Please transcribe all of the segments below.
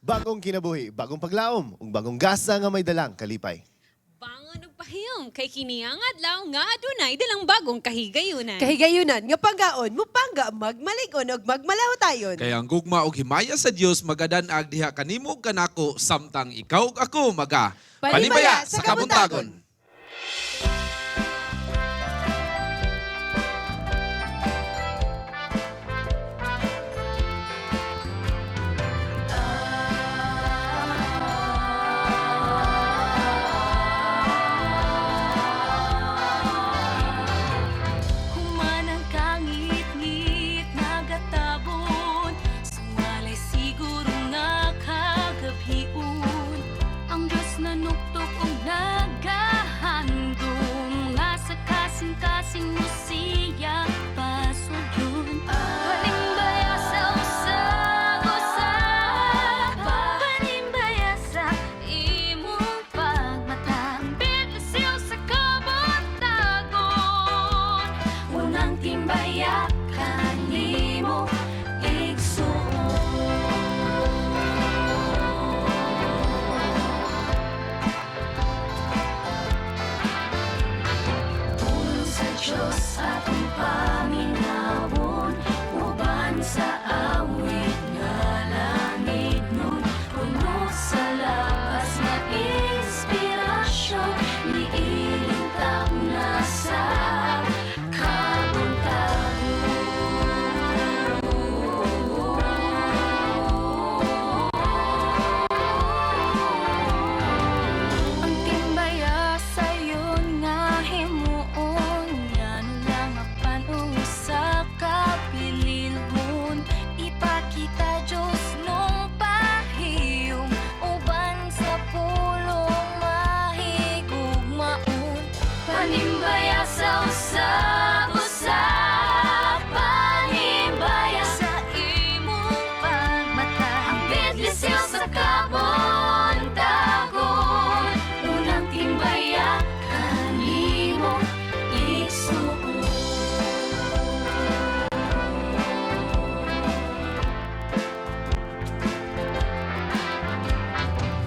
Bagong kinabuhi, bagong paglaom, ug bagong gasa nga may dalang kalipay. Bangon og pahiyom kay kini ang adlaw nga adunay dalang bagong kahigayunan. Kahigayunan nga panggaon mo pangga magmaligon og magmalahotayon. Kaya ang gugma og himaya sa Dios magadanag diha kanimo ug kanako samtang ikaw ug ako maga Panibaya panibaya sa sa kabuntagon. kabuntagon. Humanang kangit-ngit nagatabon, sungalay siguro nga kagabhiun. Ang Diyos nanuktok og nagahandom, nga sa kasing-kasing mo siya pasugyon. Panimbaya sa usag-usag, panimbaya sa imong pagmatang, bitisil sa kabuntagon. Unang timbaya kanimo Puno sa Diyos atong paminawon, uban sa awit nga langit nun. Puno sa lakas nga inspirasyon, niilintag na sa ang timbaya sayon nga himuon, yan lang apan sa kapililhon. Ipakita Diyos nung pahiyom, uban sa pulong mahigugmaon. Panimbaya sa usag-usag, panimbaya sa imong pagmata, ang bidlisil sa kabuntagon. Unang timbaya kanimo igsuon.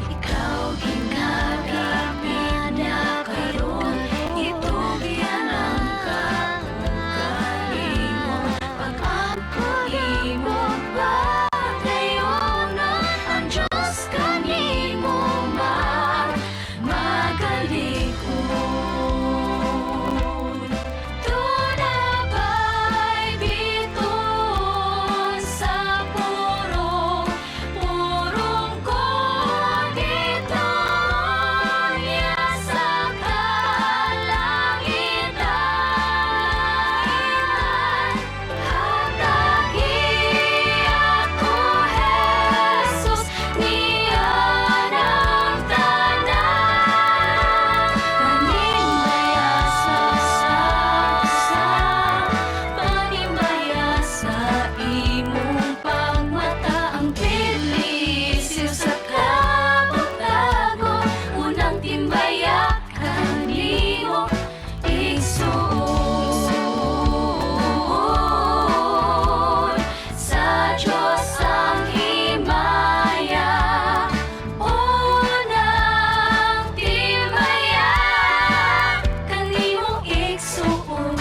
Ikaw ginagapit na karon, itugyan ang kaugalingon. Pag-angkod imong pagdayonon, ang Diyos kanimo magalikon. Tunabay biton sa purong kuditon, ya sa kalangitan. Hatagi ako, Jesus, niyan ang tanan. Panimbaya sa usag-usag, panimbaya sa imong pagmata, ang bidlisil sa kabuntagon. Unang timbaya kanimo igsuon. Sa Diyos ang himaya, unang timbaya kanimo igsuon.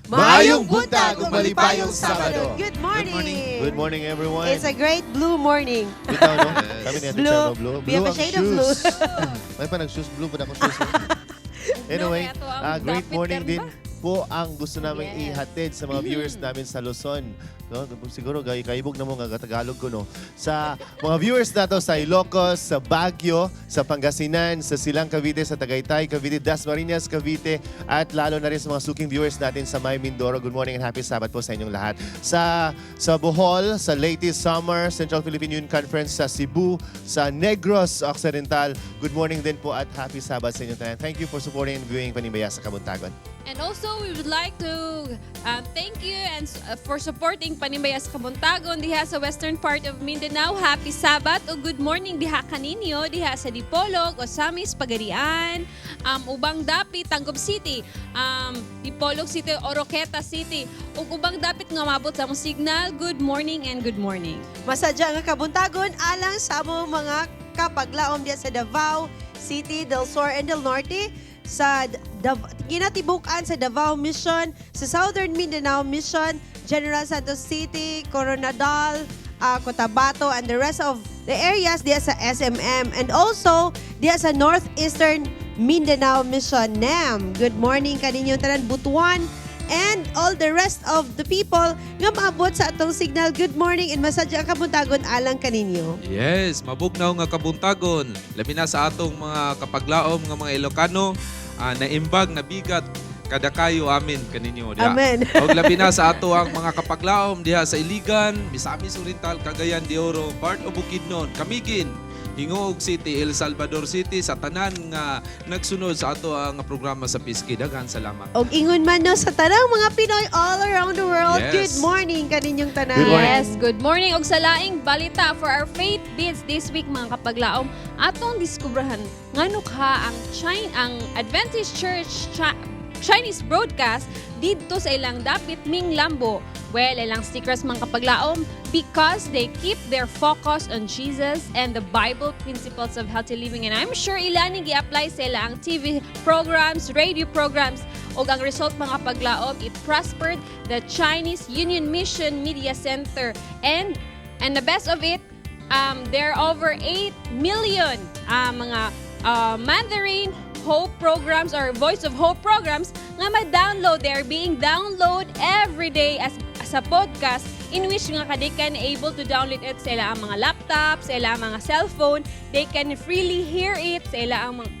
Maayong buntag ug malipayong Sabado. Good morning. Good morning, everyone. It's a great blue morning. Bitaw, no? Kami ni Blue. Ate Blue. We have a ang shade of blue. shoes. May pa nag-shoes blue pa na ako shoes. Anyway, No, kaya to ang great dapit morning karba. din. po ang gusto namin Yes. ihatid sa mga viewers namin sa Luzon. No? Siguro kaibog na mo nga Tagalog ko, no? Sa mga viewers nato sa Ilocos, sa Baguio, sa Pangasinan, sa Silang Cavite, sa Tagaytay, Cavite, Dasmariñas, Cavite, at lalo na rin sa mga suking viewers natin sa May Mindoro. Good morning and happy Sabbath po sa inyong lahat. Sa Bohol, sa Leyte, Samar, Central Philippine Union Conference, sa Cebu, sa Negros Occidental, good morning din po at happy Sabbath sa inyong tanan. Thank you for supporting and viewing Panimbaya sa Kabuntagon. And also, we would like to thank you and for supporting Panimbaya sa Kabuntagon diha sa western part of Mindanao. Happy Sabbath o good morning diha kaninyo diha sa Dipolog, Osamis, Pagarian, ubang dapit Tangub City, Dipolog City, Oroqueta City, ug ubang dapit nga mabot sa among signal. Good morning and good morning. Masadya nga kabuntagon alang sa among mga kapaglaom diya sa Davao City, Del Sur, and Del Norte, sa ginatibukan sa Davao Mission, sa Southern Mindanao Mission, General Santos City, Coronadal, Cotabato, and the rest of the areas diya sa SMM, and also diya sa Northeastern Mindanao Mission, NAM. Good morning kaninyong tanan, Butuan, and all the rest of the people nga maabot sa atong signal. Good morning and masadya ang kabuntagon alang kaninyo. Yes, mabugnaw nga kabuntagon. Labi na sa atong mga kapaglaom nga mga Ilocano, naimbag, nabigat, kada kayo amin kaninyo. Diha. Amen. Og labi na sa ato ang mga kapaglaom diha sa Iligan, Misamis Oriental, Cagayan de Oro, part of Bukidnon, Camiguin, Hingog City, El Salvador City, sa tanan nga nagsunod sa ato ang programa sa Piski. Daghan salamat. Og ingon man no sa tanang mga Pinoy all around the world. Yes. Good morning kaninyong tanan. Good morning. Yes, good morning og sa laing balita for our faith beats this week mga kapaglaom. Atong diskubrahan nganong ha ang Adventist Church Chinese broadcast dito sa ilang dapit Ming Lambo. Well, ilang stickers mga kapaglaom because they keep their focus on Jesus and the Bible principles of healthy living. And I'm sure ilan gi-apply sa ilang TV programs, radio programs. O ang result mga kapaglaom, it prospered the Chinese Union Mission Media Center. And the best of it, there are over 8 million mga Mandarin Hope programs or Voice of Hope programs nga ma-download. They're being download every day as a podcast in which nga kada can able to download it sa ilang mga laptop, sa ilang mga cellphone. They can freely hear it sa ilang mga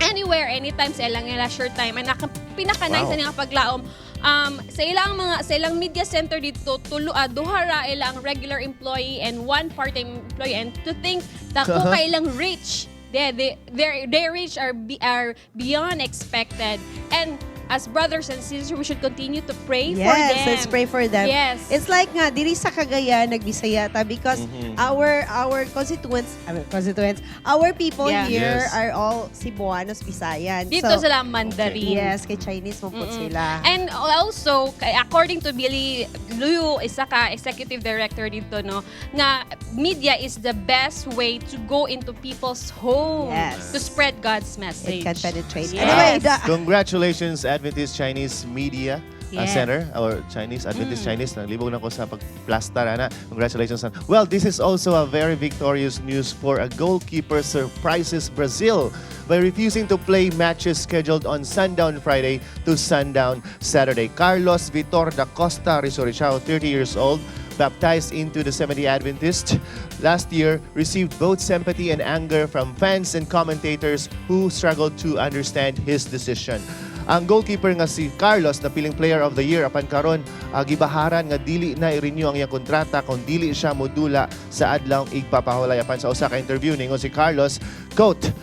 anywhere, anytime, sa ilang leisure time. Ang pinaka-nice na nga paglaom, sa ilang media center dito, duha ra ilang regular employee and one part-time employee. And to think, dako ka ilang reach. Their reach are beyond expected. And as brothers and sisters, we should continue to pray for them. Yes, let's pray for them. Yes. It's like nga diri sa Cagayan nagbisaya ta because our constituents, our people Yeah. here Yes. are all Cebuanos, Bisayan. Dito sila Mandarin. Yes, kay Chinese mo po sila. And also, according to Billy Liu, isa ka executive director dito, no, nga media is the best way to go into people's home Yes. to spread God's message. It can penetrate. Yes. Anyway, Congratulations, Adventist Chinese Media Yes. Center, or Adventist Chinese. Naglibog na ko sa pagplastar, ana. Congratulations. Well, this is also a very victorious news for a goalkeeper surprises Brazil by refusing to play matches scheduled on sundown Friday to sundown Saturday. Carlos Vitor da Costa Risoricao, 30 years old, baptized into the Seventh-day Adventist last year, received both sympathy and anger from fans and commentators who struggled to understand his decision. Ang goalkeeper nga si Carlos, na piling player of the year apan karon, gibaharan nga dili na i-renew ang iyang kontrata kung dili siya modula sa adlawng igpapahulay. Apan sa usa ka interview ningon si Carlos, quote,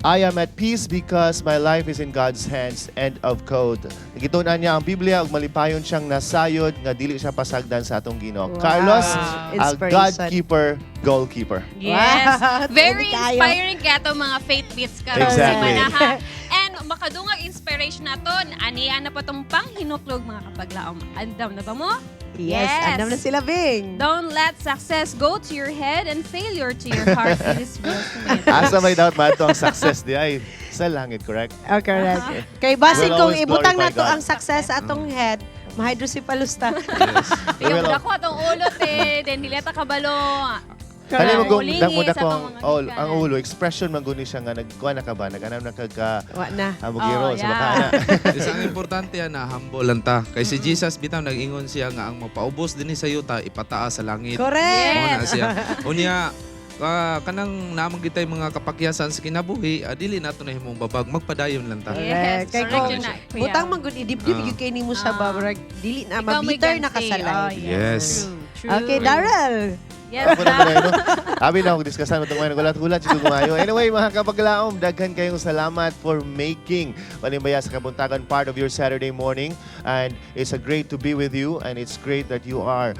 I am at peace because my life is in God's hands. End of quote. Nagitunan niya ang Biblia ug malipayon siyang nasayod nga dili siya pasagdan sa atong Ginoo. Wow. Carlos, a Inspiration. God-keeper, goalkeeper. Yes. Wow. Very Pwede kayo. inspiring kaya itong mga faith beats karon Exactly. sa manaha. And makadungag inspiration naton, aniya na pa itong panghinuklog mga kapaglaom. Andam na ba mo? Yes, andam na sila, Bing. Don't let success go to your head and failure to your heart. It is real to me. Asa may doubt man ito ang success di ay sa langit, correct? Oh, correct. Kay basig We'll kung always ibutang glorify na to God. ang success sa atong head, mahydro si Palusta. Yes. We Yung will- dako atong ulot then hileta kabalo. Kani mo kung Mulingi dang mo sa dako atong mga ang gikanan. ulo expression man guni siya nga nagkuha na ka ba naganam na kagka Wa na. hamugiro Oh, sa yeah. makana. Isang importante yan na humble lang ta. Kay si Jesus bitaw nag-ingon siya nga ang mapaubos dinhi sa yuta ipataas sa langit. Correct. Mao na siya. Unya kanang namang gitay mga kapakyasan sa kinabuhi, dili nato na himong babag magpadayon lang ta. Correct. Yes, Kay correct kung yun na, kuya. butang man gud idibdib Ah. gyud kay nimo sa Ah. babrag dili na Ikaw may mabiter na ganti. kasalay. Oh, Yes. True. Okay, Daryl. Yes, Ako na pala, no? Abi na ako diskusan mo itong mga gulat-gulat sa kumayo. Anyway, mga kapaglaom, daghan kayong salamat for making Panimbaya sa Kabuntagan part of your Saturday morning. And it's a great to be with you. And it's great that you are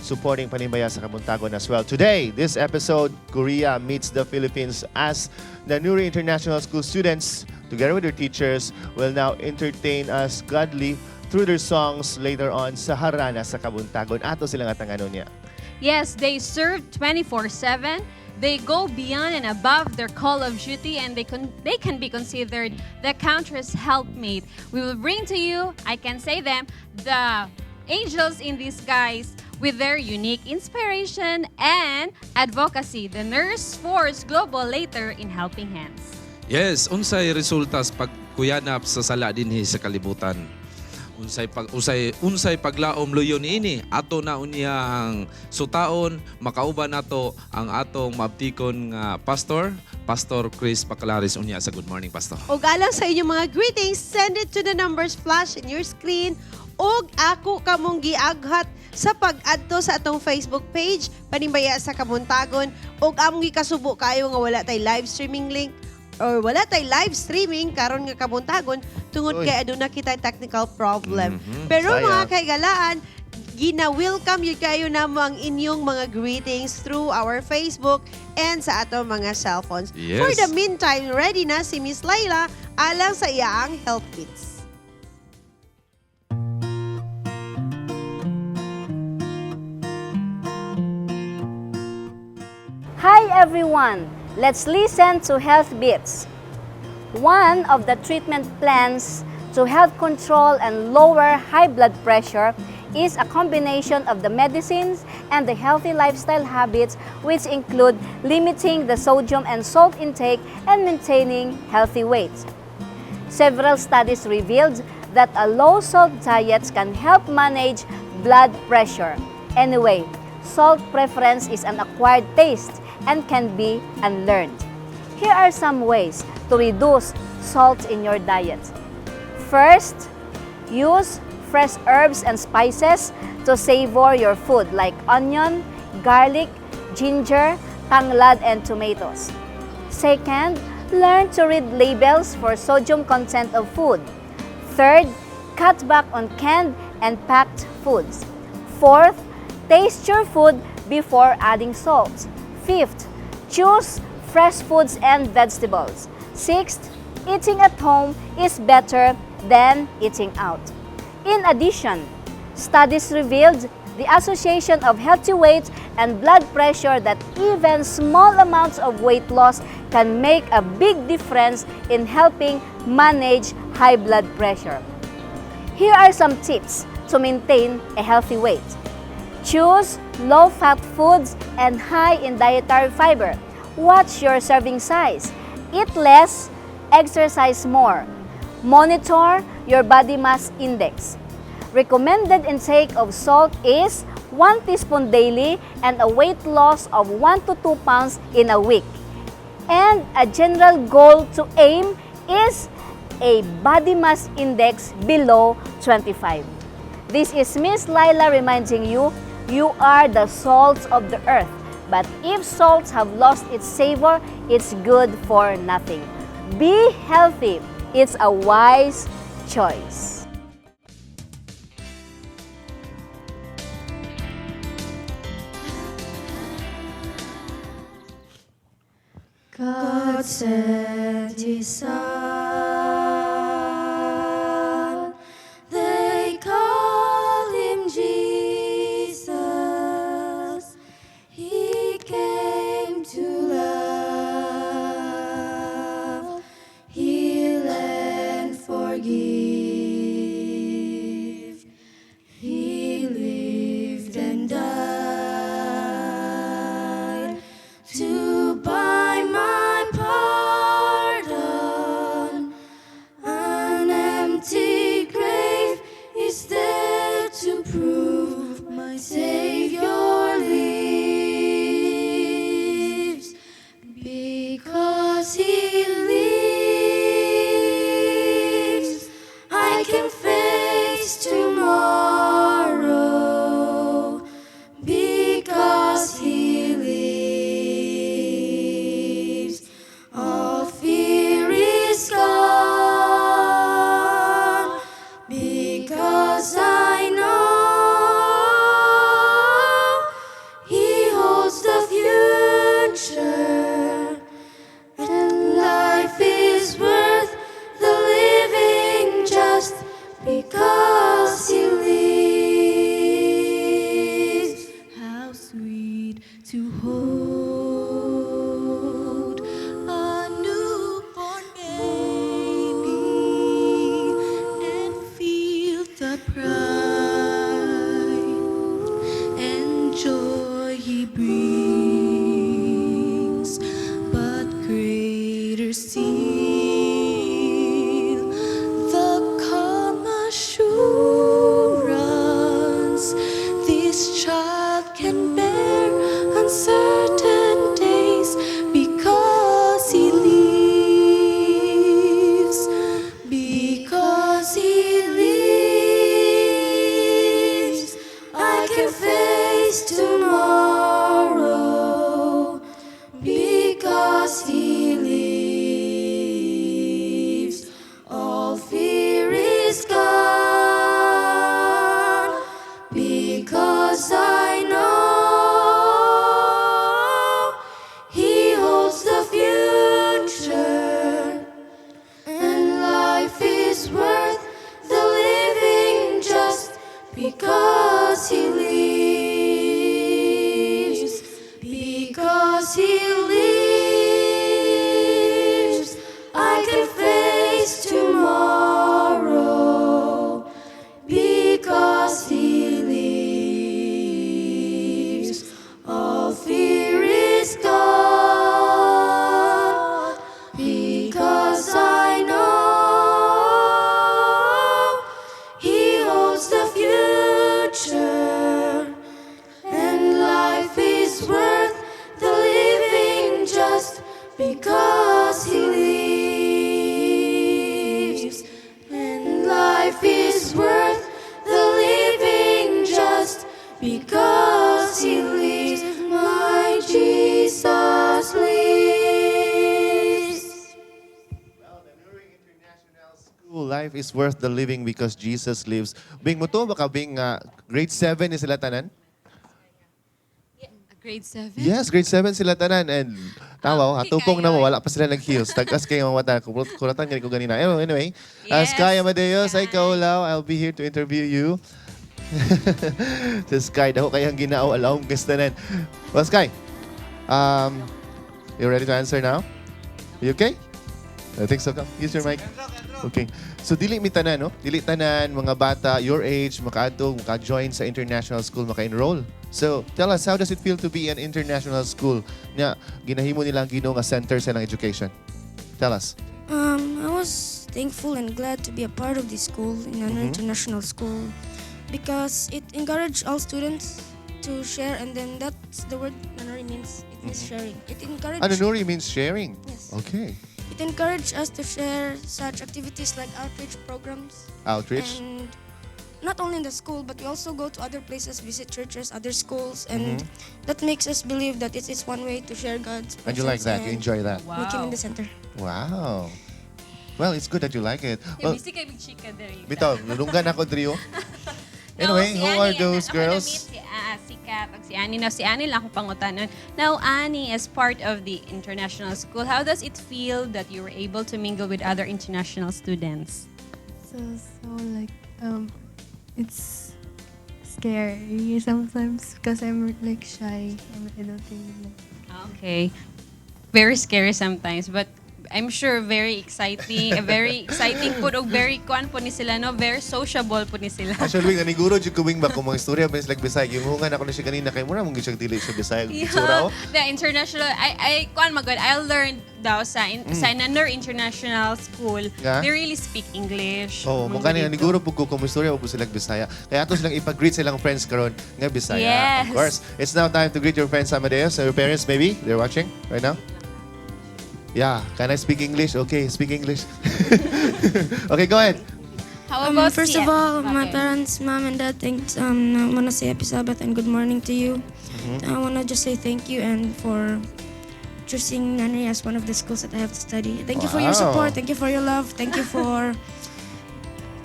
supporting Panimbaya sa Kabuntagan as well. Today, this episode, Korea meets the Philippines as the Nuri International School students, together with their teachers, will now entertain us godly through their songs later on sa Harana sa Kabuntagon. Ato silang atangano niya. Yes, they serve 24/7. They go beyond and above their call of duty, and they can be considered the country's helpmate. We will bring to you, I can say them, the angels in disguise with their unique inspiration and advocacy. The Nurse Force Global later in Helping Hands. Yes, unsay resulta sa pagkuyanap sa sala dinhi sa kalibutan. Unsay paglaom luyo niini ato na unyang sutaon makauban nato ang atong mabtikon nga Pastor Chris Paclaris unya sa Good Morning Pastor. Og alang sa inyong mga greetings, send it to the numbers flash in your screen. Og ako kamong giaghat sa pag-adto sa atong Facebook page, Panimbaya sa Kabuntagon. Og among gikasubo kayo nga wala tay live streaming link or wala tay live streaming karon nga Kabuntagon tungod Uy. kay aduna kita technical problem. Mhm. Pero Sayang. mga kaigalaan, gina-welcome yun kayo na ang inyong mga greetings through our Facebook and sa atong mga cellphones. Yes. For the meantime, ready na si Miss Laila alang sa iyaang health tips. Hi everyone! Let's listen to Health Bits. One of the treatment plans to help control and lower high blood pressure is a combination of the medicines and the healthy lifestyle habits, which include limiting the sodium and salt intake and maintaining healthy weight. Several studies revealed that a low-salt diet can help manage blood pressure. Anyway, salt preference is an acquired taste and can be unlearned. Here are some ways to reduce salt in your diet. First, use fresh herbs and spices to savor your food like onion, garlic, ginger, tanglad, and tomatoes. Second, learn to read labels for sodium content of food. Third, cut back on canned and packed foods. Fourth, taste your food before adding salt. Fifth, choose fresh foods and vegetables. Sixth, eating at home is better than eating out. In addition, studies revealed the association of healthy weight and blood pressure, that even small amounts of weight loss can make a big difference in helping manage high blood pressure. Here are some tips to maintain a healthy weight. Choose low-fat foods and high in dietary fiber. Watch your serving size. Eat less, exercise more. Monitor your body mass index. Recommended intake of salt is 1 teaspoon daily and a weight loss of 1 to 2 pounds in a week. And a general goal to aim is a body mass index below 25. This is Miss Laila reminding you, you are the salt of the earth. But if salts have lost its savor, it's good for nothing. Be healthy. It's a wise choice. God sent His Son. They call Him Jesus. He came to love, heal, and forgive. He lived and died because He lives. How sweet to hold a newborn baby and feel the pride and joy He brings, but greater still the calm assurance this child can bear uncertain days because He lives, because He lives. I can face tomorrow because He lives. All fear is gone because I know He holds the future, and life is worth the living just because He lives, because He lives. I can face tomorrow because He lives. All fear is gone because I know He holds the future, and life is worth the living just because He lives, and life is worth the living just because He lives. My Jesus lives. School life is worth the living because Jesus lives. Bing mo to, baka bing grade 7 ni sila tanan? Grade 7? Yes, grade 7 sila tanan. And tawa, Okay, hatupong na kayo. mo, wala pa sila nag-heels. Tagas kayo mga mata. Kuratan ganito ko ganina. Anyway, Yes, Sky Amadeus, ay Sky. kaulaw. I'll be here to interview you. Sa Sky, daho kayang ginaaw, alawang kastanan. Well, Sky, you ready to answer now? You okay? I think so. Come, use your mic. Okay. So, dili mi tanan, no? Dili tanan, mga bata, your age, makaadto, maka-join sa international school, maka-enroll. So, tell us, how does it feel to be an international school? Nga, ginahimo nilang Ginoo nga center sa ilang education. Tell us. I was thankful and glad to be a part of this school in an international school because it encouraged all students to share, and then that's the word Nanori means. It means sharing. It encouraged. Ano, Nuri means sharing. Yes. Okay. It encouraged us to share such activities like outreach programs. Outreach. And not only in the school, but we also go to other places, visit churches, other schools, and that makes us believe that it is one way to share God's And you like that? presence You and enjoy that? make Him in the center. Wow. Well, it's good that you like it. Well, Well, busy kayo mag-chika diri. bitaw, nulunggan ako, Drio. Anyway, who are those girls? Si Kat ag si Annie. Now, si Annie lang akong pangutanon. Now, Annie, as part of the international school, how does it feel that you were able to mingle with other international students? So like it's scary sometimes because I'm like shy and I don't really like. Okay. Very scary sometimes, but I'm sure very exciting po o very kuan po ni sila, no? Very sociable po ni sila. Actually, naniguro jud ko wing ba kung mga istorya ba like Bisaya. Yung hungan ako na siya kanina kay mura mong gisag dili siya Bisaya. Sura oh. The international, I kuan magod, I learned daw sa Nanar International School, Nga? they really speak English. Oh, mong kanina niguro pug ko kung istorya po sila Bisaya. Kaya ato silang ipag-greet silang friends karon nga Bisaya. Yes. Of course. It's now time to greet your friends Amadeus. So your parents maybe they're watching right now. Yeah, can I speak English? Okay, speak English. Okay, go ahead. How about First si- of all, my Okay. parents, mom and dad, thanks. I want to say happy Sabbath and good morning to you. I want to just say thank you and for choosing Nanay as one of the schools that I have to study. Thank you for your Wow. support. Thank you for your love. Thank you for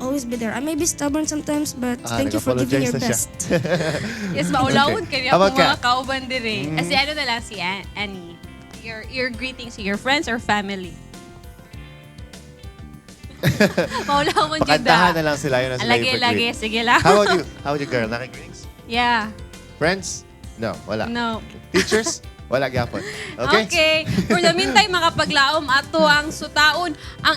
always be there. I may be stubborn sometimes, but thank you for giving your nag-apologize best. na siya. Yes, maulawon Okay. kaya How po about mga Kat? kauban diri. Kasi ano na lang si Annie. Your greetings to your friends or family. Maulaw mo dyan Pakantahan na lang sila. Yun ang sila Lagi, yung lagi. greet. Sige lang. How about you? How about you, girl? Naki-greetings? Yeah. Friends? No, wala. No. Teachers? Wala gyapon. Okay? Okay. For the meantime, mga kapaglaom, ato ang sutaon ang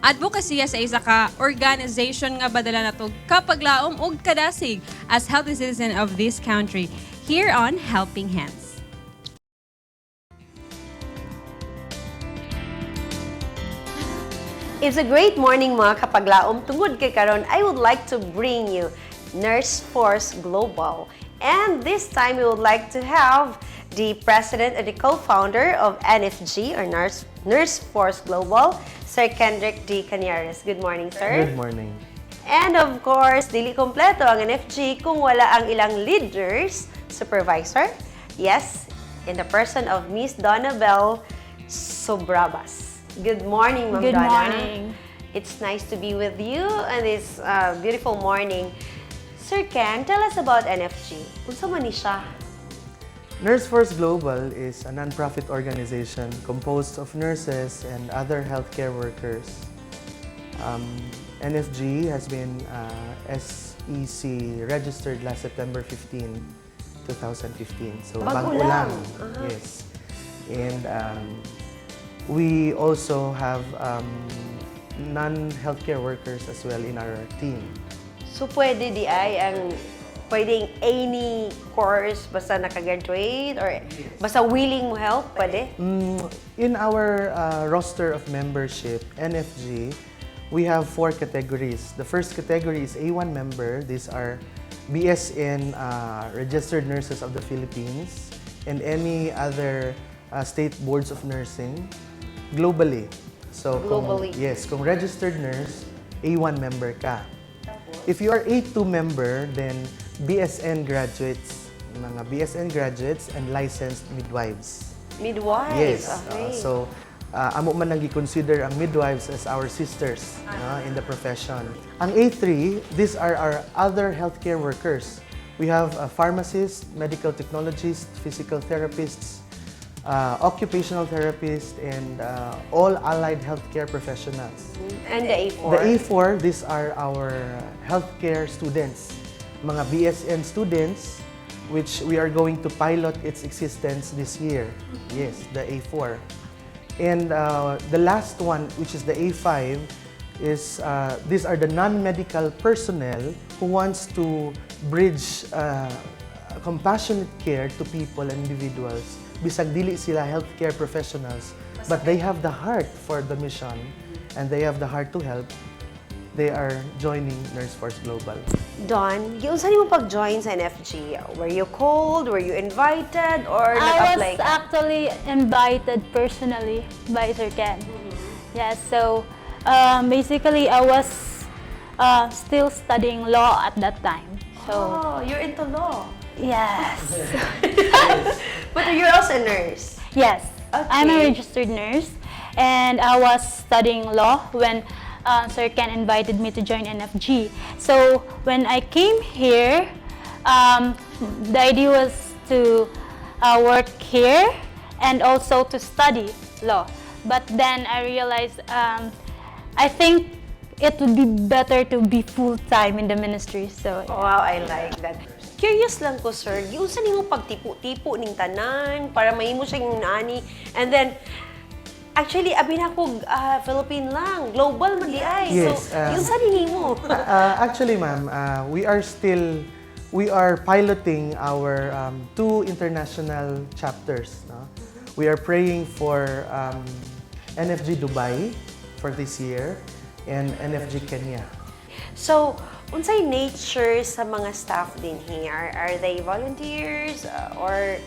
advocacy sa isa ka organization nga badala na to kapaglaom og kadasig as healthy citizen of this country here on Helping Hands. It's a great morning mga kapaglaom. Tungod kay karon, I would like to bring you Nurse Force Global. And this time we would like to have the president and the co-founder of NFG or Nurse Force Global, Sir Kendrick D. Cañares. Good morning, sir. Good morning. And of course, dili kompleto ang NFG kung wala ang ilang lead nurse supervisor. Yes, in the person of Miss Donabel Sobrabas. Good morning, Ma'am Good Donna. morning. It's nice to be with you on this beautiful morning. Sir Ken, tell us about NFG. Unsa man ni siya? Nurse Force Global is a non-profit organization composed of nurses and other healthcare workers. NFG has been SEC registered last September 15, 2015. So Bago bago lang. lang. Yes. And we also have non-healthcare workers as well in our team. So pwede di ay ang pwedeng any course basta nakagraduate or basta willing mo help, pwede? In our roster of membership, NFG, we have 4 categories. The first category is A1 member. These are BSN registered nurses of the Philippines and any other state boards of nursing globally. So, Globally. Kung registered nurse, A1 member ka. If you are A2 member, then BSN graduates, mga BSN graduates and licensed midwives. Midwives. Yes. Okay. Amo man nang i-consider ang midwives as our sisters in the profession. Ang A3, these are our other healthcare workers. We have pharmacists, medical technologists, physical therapists, occupational therapists, and all allied healthcare professionals. And the A4? The A4, these are our healthcare students, mga BSN students, which we are going to pilot its existence this year. Yes, the A4. And the last one, which is the A5, is these are the non-medical personnel who wants to bridge compassionate care to people and individuals. Bisag dili sila healthcare professionals, but they have the heart for the mission and they have the heart to help. They are joining Nurse Force Global. Don, giunsa nimo pag-join sa NFG? Were you called? Were you invited? Or I nag-apply was ka? actually invited personally by Sir Ken. Yes, so basically I was still studying law at that time. So Oh, you're into law. yes, But you're also a nurse. yes, I'm a Okay. registered nurse, and I was studying law when Sir Ken invited me to join NFG. So when I came here, the idea was to work here and also to study law. But then I realized I think it would be better to be full-time in the ministry. So Wow, I like that. Curious lang ko, sir, giunsa nimo pagtipo-tipo ning tanan para mahimo siya yung nani. And then, actually, abi na ko Philippine lang, global man di ay. Yes, So, giunsa nimo? Actually, ma'am, we are piloting our 2 international chapters. No? We are praying for NFG Dubai for this year and NFG Kenya. So, unsay nature sa mga staff din here? Are they volunteers or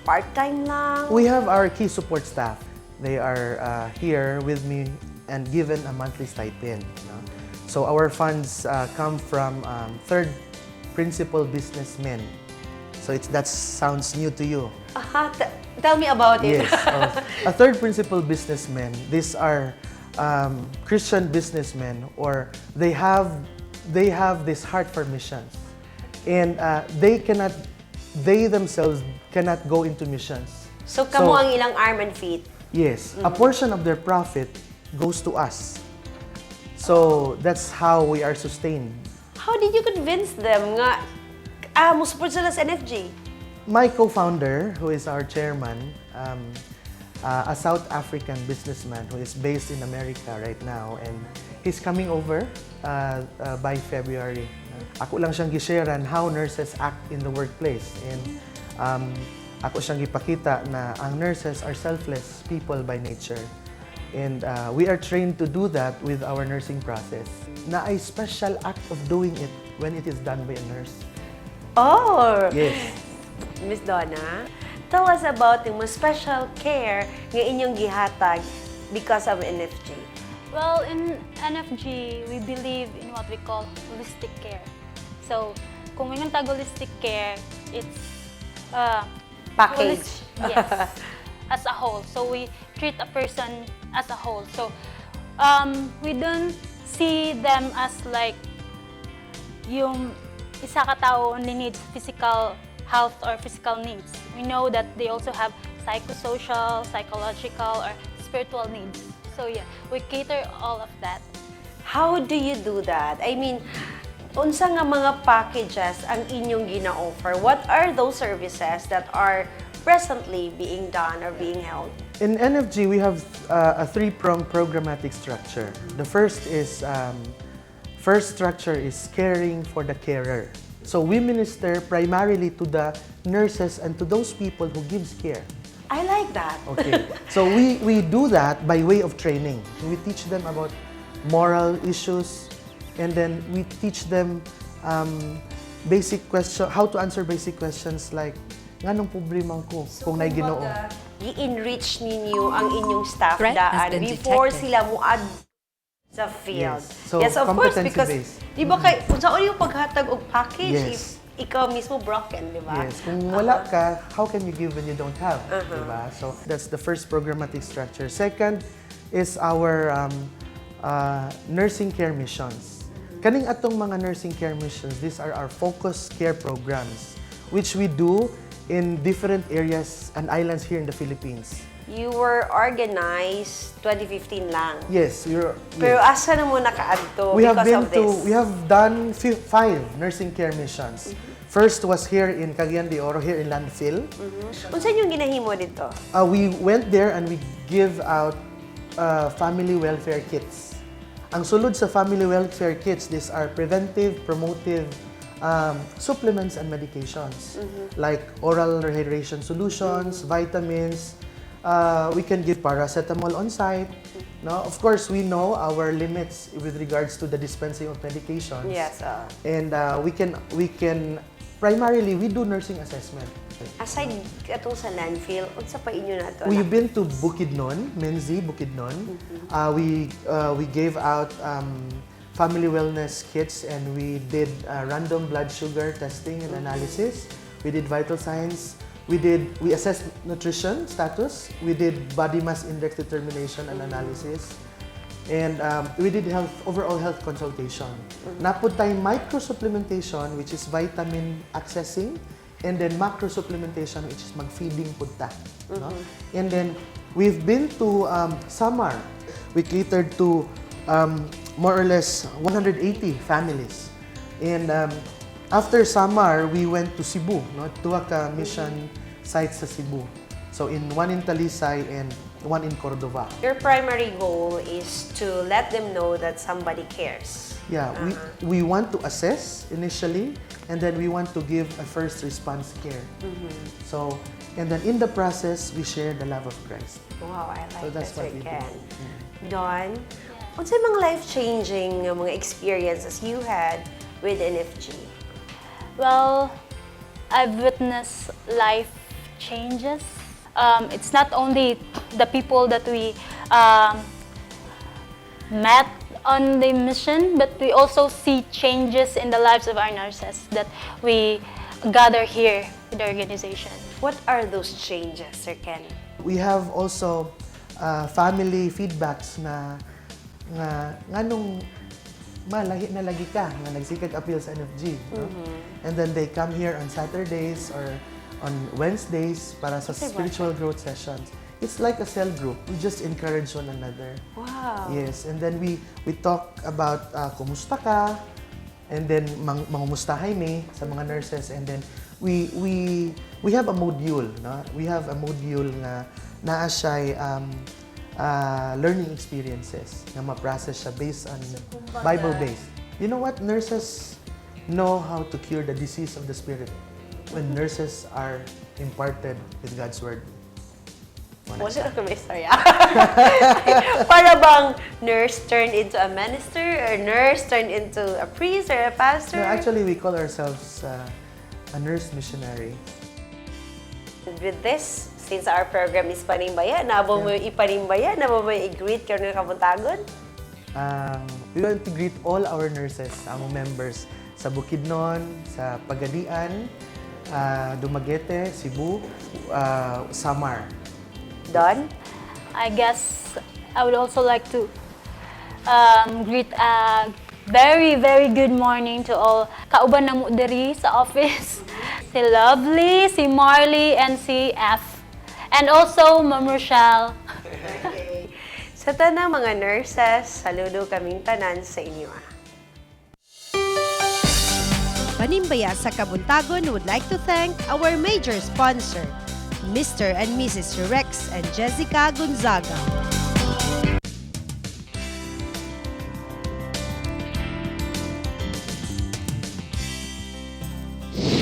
part-time lang? We have our key support staff. They are here with me and given a monthly stipend. No? So our funds come from third principal businessmen. So that sounds new to you. Aha, tell me about it. Yes. A third principal businessmen. These are Christian businessmen, or they have this heart for missions, and they themselves cannot go into missions. So, kamo ang ilang arm and feet. Yes, a portion of their profit goes to us. So that's how we are sustained. How did you convince them nga mo support sila sa NFG? My co-founder, who is our chairman, a South African businessman who is based in America right now, and he's coming over by February. Ako lang siyang gisharean how nurses act in the workplace, and ako siyang ipakita na ang nurses are selfless people by nature. And we are trained to do that with our nursing process. Na a special act of doing it when it is done by a nurse. Oh! Yes. Miss Donna, tell us about yung mga special care nga inyong gihatag because of NFG. Well, in NFG, we believe in what we call holistic care. So, kung may tag holistic care, it's Package. Yes, as a whole. So, we treat a person as a whole. So, we don't see them as like yung isa ka tao only needs physical health or physical needs. We know that they also have psychosocial, psychological, or spiritual needs. So yeah, we cater all of that. How do you do that? I mean, unsa nga mga packages ang inyong gina-offer? What are those services that are presently being done or being held? In NFG, we have a three-pronged programmatic structure. The first structure is caring for the carer. So we minister primarily to the nurses and to those people who gives care. I like that. Okay. So we do that by way of training. We teach them about moral issues, and then we teach them how to answer basic questions like, nganong problema ko kung na'y Ginoo? I-enrich ninyo ang inyong staff Threat has daan been before detected. sila muad sa field. Yes. So, yes, of course, because competency-based. di ba kay kung saan yung paghatag og package Yes. if ikaw mismo broken, di ba? Yes, kung wala ka, how can you give when you don't have? Diba? So that's the first programmatic structure. Second is our nursing care missions. Kaning atong mga nursing care missions, these are our focus care programs, which we do in different areas and islands here in the Philippines. You were organized 2015 lang. Yes, Pero asa na mo nakaadto we have because been of this? we have done 5 nursing care missions. First was here in Cagayan de Oro, here in Landfill. Unsa yung ginahimo dito? We went there and we give out family welfare kits. Ang sulod sa family welfare kits, these are preventive, promotive supplements and medications like oral rehydration solutions, vitamins. We can give paracetamol on site. No, of course, we know our limits with regards to the dispensing of medications. Yes. And we can primarily we do nursing assessment. Aside atong sa landfill, unsa pa inyo nato? We've been to Bukidnon, Menzi, Bukidnon. We gave out family wellness kits, and we did random blood sugar testing and analysis. We did vital signs. We assessed nutrition status. We did body mass index determination and analysis. And we did overall health consultation. Napod tayong micro-supplementation, which is vitamin accessing, and then macro-supplementation, which is mag-feeding punta. No? And then, we've been to Samar. We catered to more or less 180 families. And after Samar, we went to Cebu. No? Tuwa ka mission sites sa Cebu. So, one in Talisay and one in Cordova. Your primary goal is to let them know that somebody cares. Yeah, we want to assess initially, and then we want to give a first response care. So, and then in the process, we share the love of Christ. Wow, I like So that's that, what we do. Ken. Dawn, what's yung mga life-changing mga experiences you had with NFG? Well, I've witnessed life changes. It's not only the people that we met on the mission, but we also see changes in the lives of our nurses that we gather here with the organization. What are those changes, Sir Ken? We have also family feedbacks na nganong malahi na lagi ka nga nagsikag appeal sa NFG. No? And then they come here on Saturdays or on Wednesdays para sa spiritual growth sessions. it's like a cell group. We just encourage one another. Wow. Yes, and then we talk about kumusta ka, and then mangumustahay me sa mga nurses, and then we have a module, no? We have a module na naa siya learning experiences na ma-process siya based on Bible-based. You know what? Nurses know how to cure the disease of the spirit when nurses are imparted with God's word. Wala ko may istorya. Para bang nurse turned into a minister or nurse turned into a priest or a pastor? No, actually, we call ourselves a nurse missionary. With this, since our program is Panimbaya, nabo mo ipanimbaya, nabo mo i-greet ka ng kabuntagon? We want to greet all our nurses, among members sa Bukidnon, sa Pagadian, Dumaguete, Cebu, Samar. Don? I guess I would also like to greet a very, very good morning to all kauban na mo diri sa office. Si Lovely, si Marley, and si F. And also, Ma'am Rochelle. Okay. Sa tanang mga nurses, saludo kaming tanan sa inyo. Panimbaya sa Kabuntagon would like to thank our major sponsor, Mr. and Mrs. Rex and Jessica Gonzaga.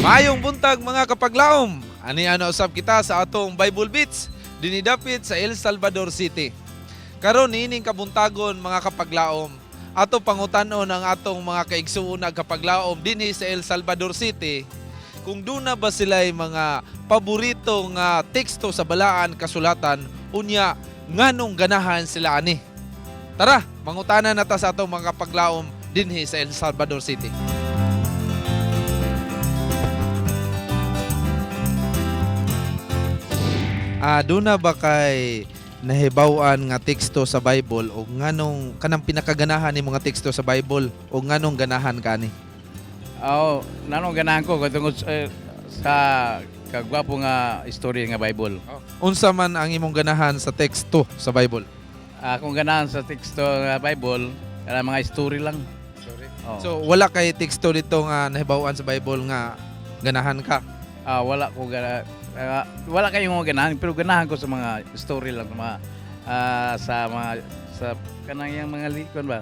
Mayong buntag mga kapaglaom. Ani-ano usab kita sa atong Bible Beats dinidapit sa El Salvador City. Karon niining kabuntagon mga kapaglaom, ato pangutan-on ang atong mga kaigsuon nga kapaglaom dinhi sa El Salvador City. Kung doon na ba sila'y mga paboritong teksto sa balaan kasulatan, unya nganong ganahan sila ani. Tara, mangutanan nata sa atong mga kapaglaom dinhi sa El Salvador City. Doon na ba kay nahibawan nga teksto sa Bible o nganong kanang pinakaganahan ni mga teksto sa Bible o nganong ganahan ka ni? Nanong ganahan ko katungod sa kagwapo nga istorya nga Bible. Unsa man ang imong ganahan sa teksto sa Bible? Akong ganahan sa teksto nga Bible, kana mga story lang. So wala kay teksto dito nga nahibawan sa Bible nga ganahan ka? Wala ko wala kayong mga ganahan, pero ganahan ko sa mga story lang, mga sa kanang yang mga likon ba?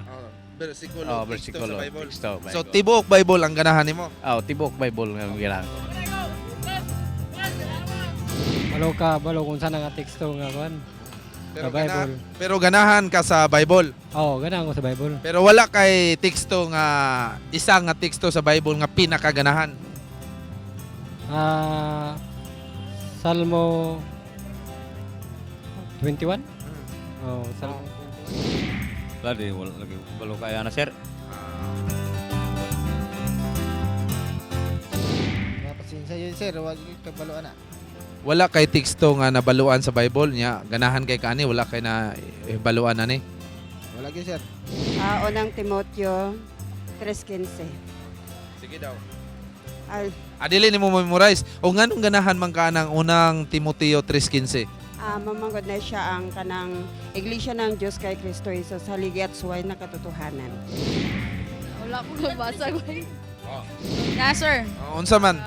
Bersikulo, bersikulo. sa Bible. Teksto, Bible. So tibuok Bible ang ganahan nimo? Tibuok Bible nga ganahan ko. Balo kung saan nga teksto nga kuan. Sa Bible. Pero ganahan ka sa Bible? Oo, ganahan ko sa Bible. Pero wala kay teksto nga isang nga teksto sa Bible nga pinakaganahan? Salmo 21? Salmo 21. Lagi balo kaya na sir. Pasensya yun sir, wag kabaloan na. Wala kay teksto nga nabaluan sa Bible niya, ganahan kay kani, wala kay na baluan ani. Wala gyud sir. Unang Timoteo 3:15. Sige daw. Al Dili nimo memorize o nganong ganahan man ka nang unang Timoteo 3:15? Mamangkod na siya ang kanang Iglesia ng Diyos kay Kristo Jesus haligi at suway na katotohanan. Wala ko nabasa ko. Yeah, sir. Unsa man?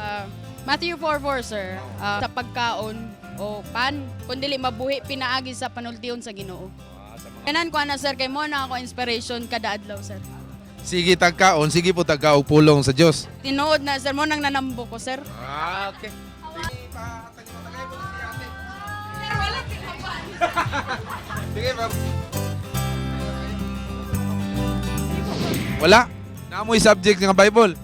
Matthew 4:4, sir. Sa pagkaon o pan, kung dili mabuhi pinaagi sa panultiyon sa Ginoo. Kanan ko na sir kay mo na ako inspiration kada adlaw, sir. Sige tagkaon, sige po tagkaog pulong sa Dios. Tinuod na sir mo nang nanambo ko, sir. Okay. Sige, ma'am. Wala. Naamoy subject nga Bible.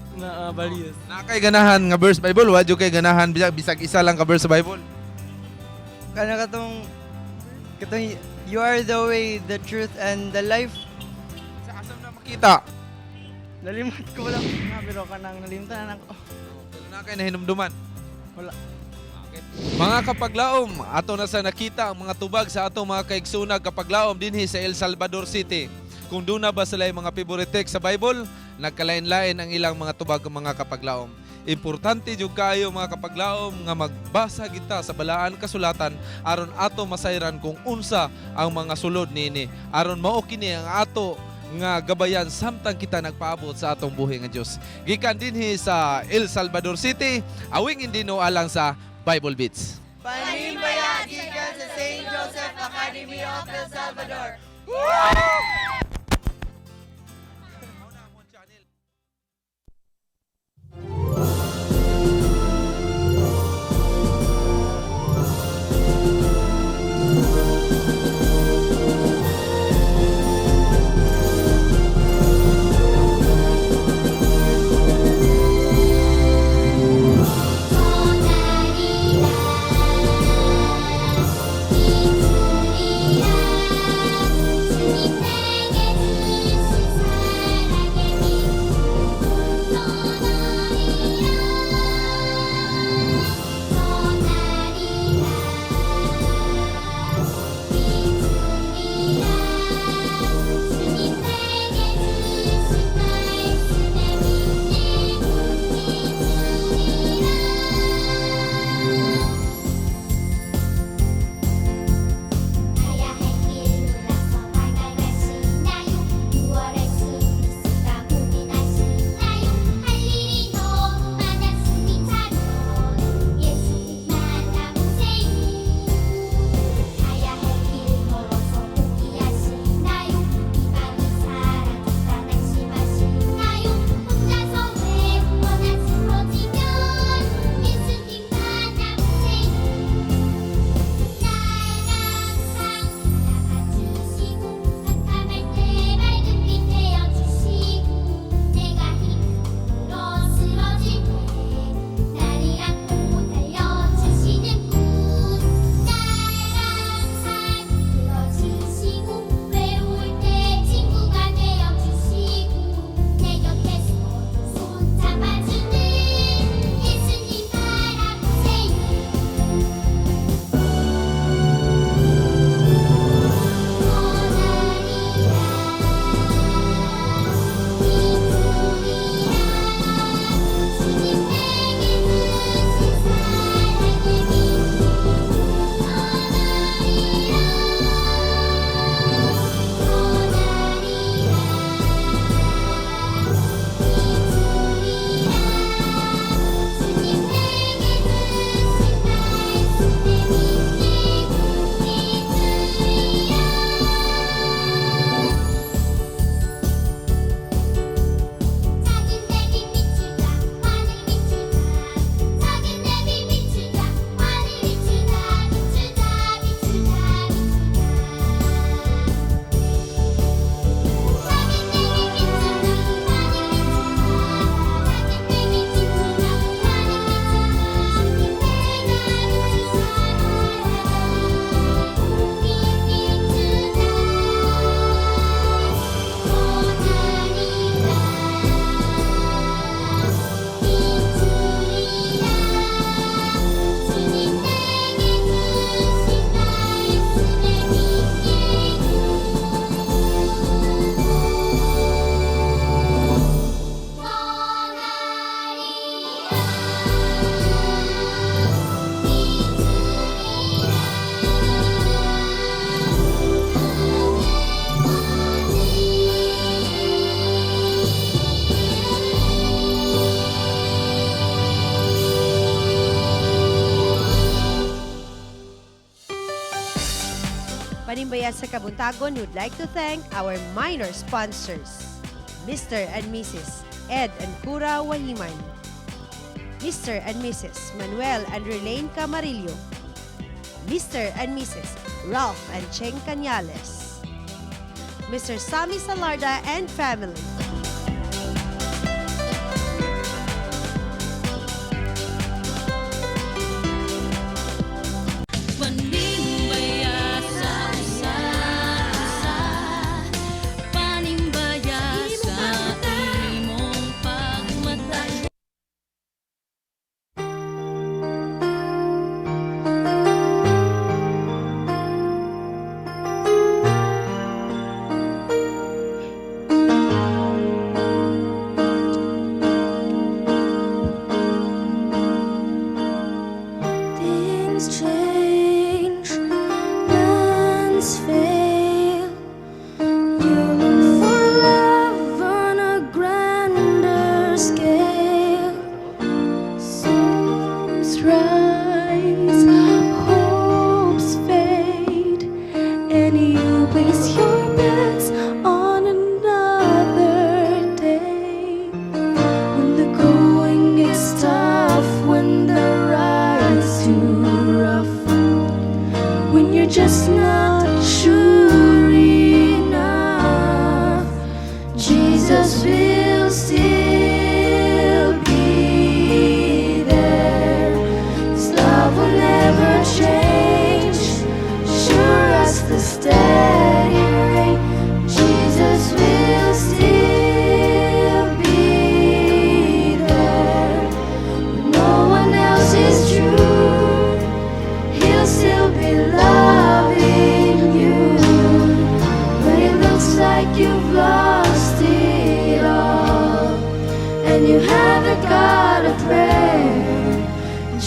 Baliyas. Na kay ganahan nga verse Bible, wadyo kay ganahan bisag isa lang ka verse sa Bible. Kana katong you are the way, the truth and the life. Sa asam na makita. Nalimot ko wala pero kanang nalimtan na ako. Pero na kay nahinumduman. Wala. Mga kapaglaom, ato na sa nakita ang mga tubag sa atong mga kaigsunag kapaglaom dinhi sa El Salvador City. Kung doon na ba sila yung mga favorite text sa Bible, nagkalain-lain ang ilang mga tubag ng mga kapaglaom. Importante jud kayo mga kapaglaom nga magbasa kita sa balaan kasulatan aron ato masayran kung unsa ang mga sulod nini. Aron mao kini ang ato nga gabayan samtang kita nagpaabot sa atong buhi nga Dios. Gikan dinhi sa El Salvador City, awing indino alang sa Bible Beats. Panimbaya gikan sa St. Joseph Academy of El Salvador. Panimbaya sa Kabuntagon, we would like to thank our minor sponsors, Mr. and Mrs. Ed and Cura Wahiman, Mr. and Mrs. Manuel and Relaine Camarillo, Mr. and Mrs. Ralph and Cheng Cañales, Mr. Sammy Salarda and family.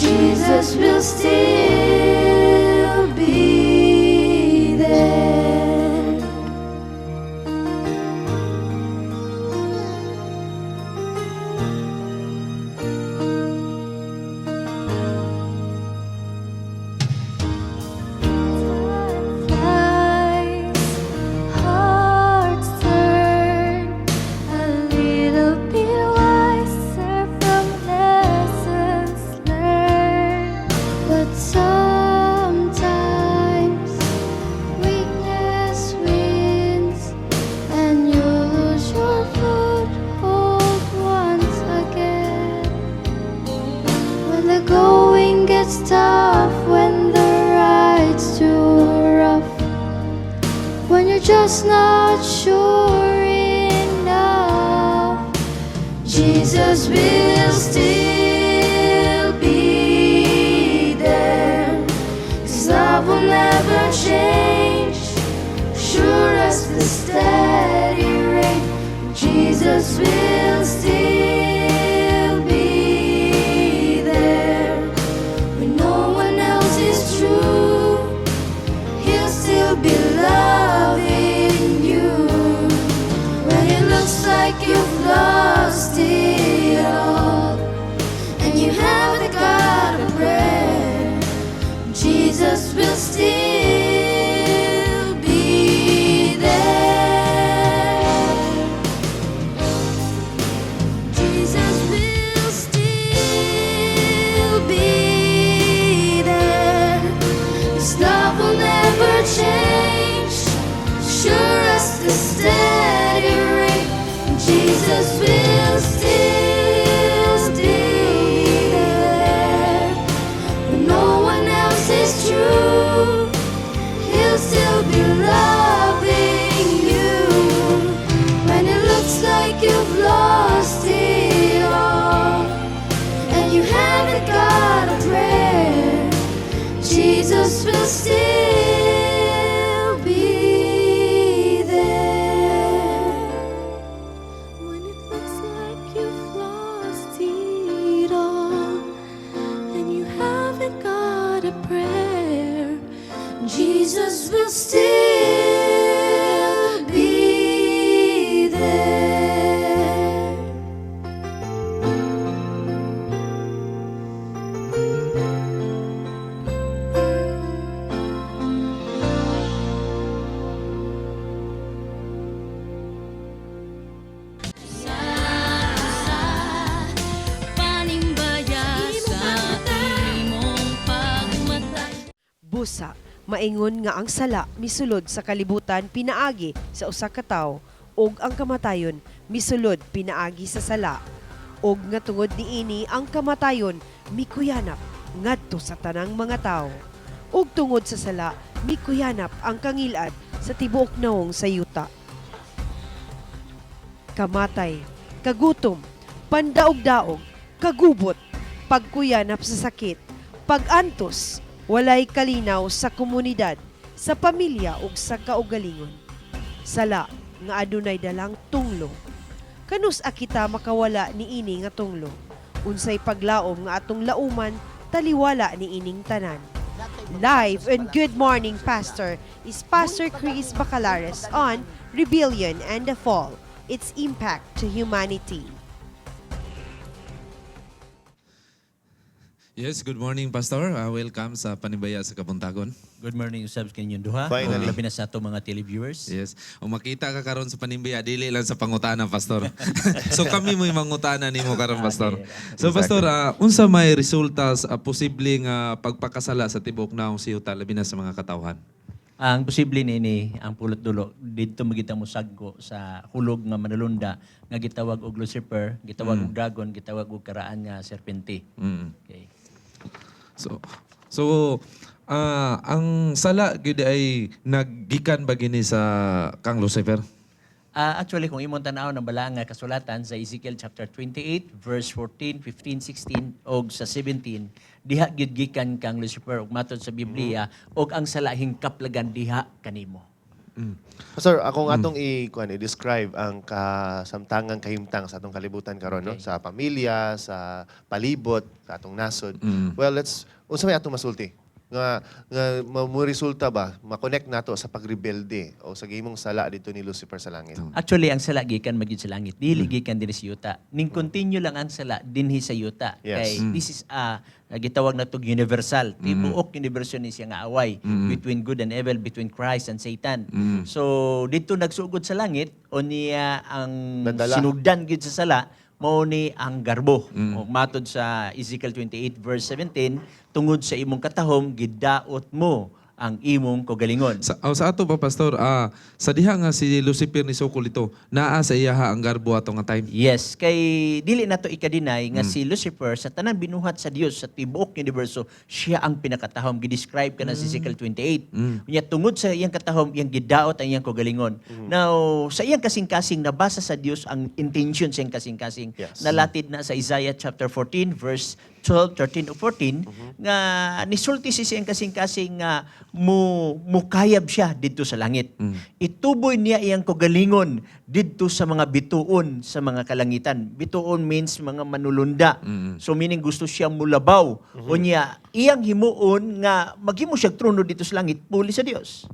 Jesus will still be there. Hearts turn a little bit wiser from lessons learned, but sometimes weakness wins and you lose your foothold once again. When the going gets tough, when the ride's too rough, when you're just not sure enough, Jesus will still be there. His love will never change, sure as the steady rain. Jesus will still be there. When no one else is true, He'll still be loving you. When it looks like you've lost it all and you haven't got a prayer, Jesus will still be there. Jesus will still be there. His love will never change, sure as the steady rain. Jesus will still be there. When no one else is true, He'll still be loving you. When it looks like you've lost it all and you haven't got a prayer, Jesus will still be there. When it looks like you've lost it all and you haven't got a prayer, Jesus will still be there. Busa, maingon nga ang sala misulod sa kalibutan pinaagi sa usa ka tawo ug ang kamatayon misulod pinaagi sa sala. Og nga tungod niini ang kamatayon mikuyanap ngadto sa tanang mga tawo. Ug tungod sa sala mikuyanap ang kangilad sa tibuok nawong sa yuta. Kamatay, kagutom, pandaog-daog, kagubot, pagkuyanap sa sakit, pagantos, walay kalinaw sa komunidad, sa pamilya ug sa kaugalingon. Sala nga adunay dalang tunglo. Kanus akita makawala niini nga tunglo. Unsay paglaom nga atong lauman taliwala niining tanan. Live and Good Morning Pastor is Pastor Chris Bacalares on Rebellion and the Fall, its impact to humanity. Yes, good morning, Pastor. Welcome sa Panibaya sa Kabuntagon. Good morning, usab sa inyong duha. Finally. Labi na sa ato mga televiewers. Yes. O makita ka karon sa Panibaya, dili lang sa pangutana, Pastor. So kami mo'y mangutana nimo karon, Pastor. So Pastor, unsa may resulta sa posibleng pagpakasala sa tibuok naong siyuta labi na sa mga katawhan? Ang posible nini, ang pulot dulo, dito magita mo saggo sa hulog nga manalunda nga gitawag og Lucifer, gitawag og dragon, gitawag og karaan nga serpente. Okay. So ang sala gyud ay naggikan ba gini sa kang Lucifer? Actually, kung imong tanaw ng balanga kasulatan sa Ezekiel chapter 28, verse 14, 15, 16, og sa 17, diha gyud gikan kang Lucifer ug matod sa Biblia, og ang sala hingkaplagan diha kanimo. Pastor, akong atong i-describe ang kasamtangang kahimtang sa atong kalibutan karon, no? Sa pamilya, sa palibot, sa atong nasod. Well, unsa may atong masulti? Nga mo resulta ba ma-connect nato sa pagrebelde o sa gihimong sala dito ni Lucifer sa langit? Actually, ang sala gikan magyud sa langit. Dili gikan dinhi sa yuta. Ning continue lang ang sala dinhi sa yuta. Yes. Kay this is gitawag na tog universal. Tibuok universo ni siya nga away between good and evil, between Christ and Satan. So dito nagsugod sa langit o niya ang Nadala. sinugdan gid sa sala mao ni ang garbo. O matod sa Ezekiel 28 verse 17, tungod sa imong katahom gidaot mo ang imong kagalingon. Sa ato ba, Pastor, sa diha nga si Lucifer ni Sokol ito, naa sa iyaha ang garbo ato nga time? Yes, kay dili nato ikadinay nga si Lucifer sa tanan binuhat sa Dios sa tibuok universo, siya ang pinakatahom. Gidescribe ka na sa Ezekiel 28. Unya tungod sa iyang katahom, iyang gidaot ang iyang kagalingon. Now, sa iyang kasing-kasing nabasa sa Dios ang intention sa iyang kasing-kasing. Yes. Nalatid na sa Isaiah chapter 14 verse 12, 13 o 14 nga nisulti si siyang kasing-kasing nga mukayab siya dito sa langit. Ituboy niya iyang kagalingon dito sa mga bituon sa mga kalangitan. Bituon means mga manulunda. So meaning gusto siyang mulabaw. O niya, iyang himuon nga maghimo siya trono dito sa langit, puli sa Dios.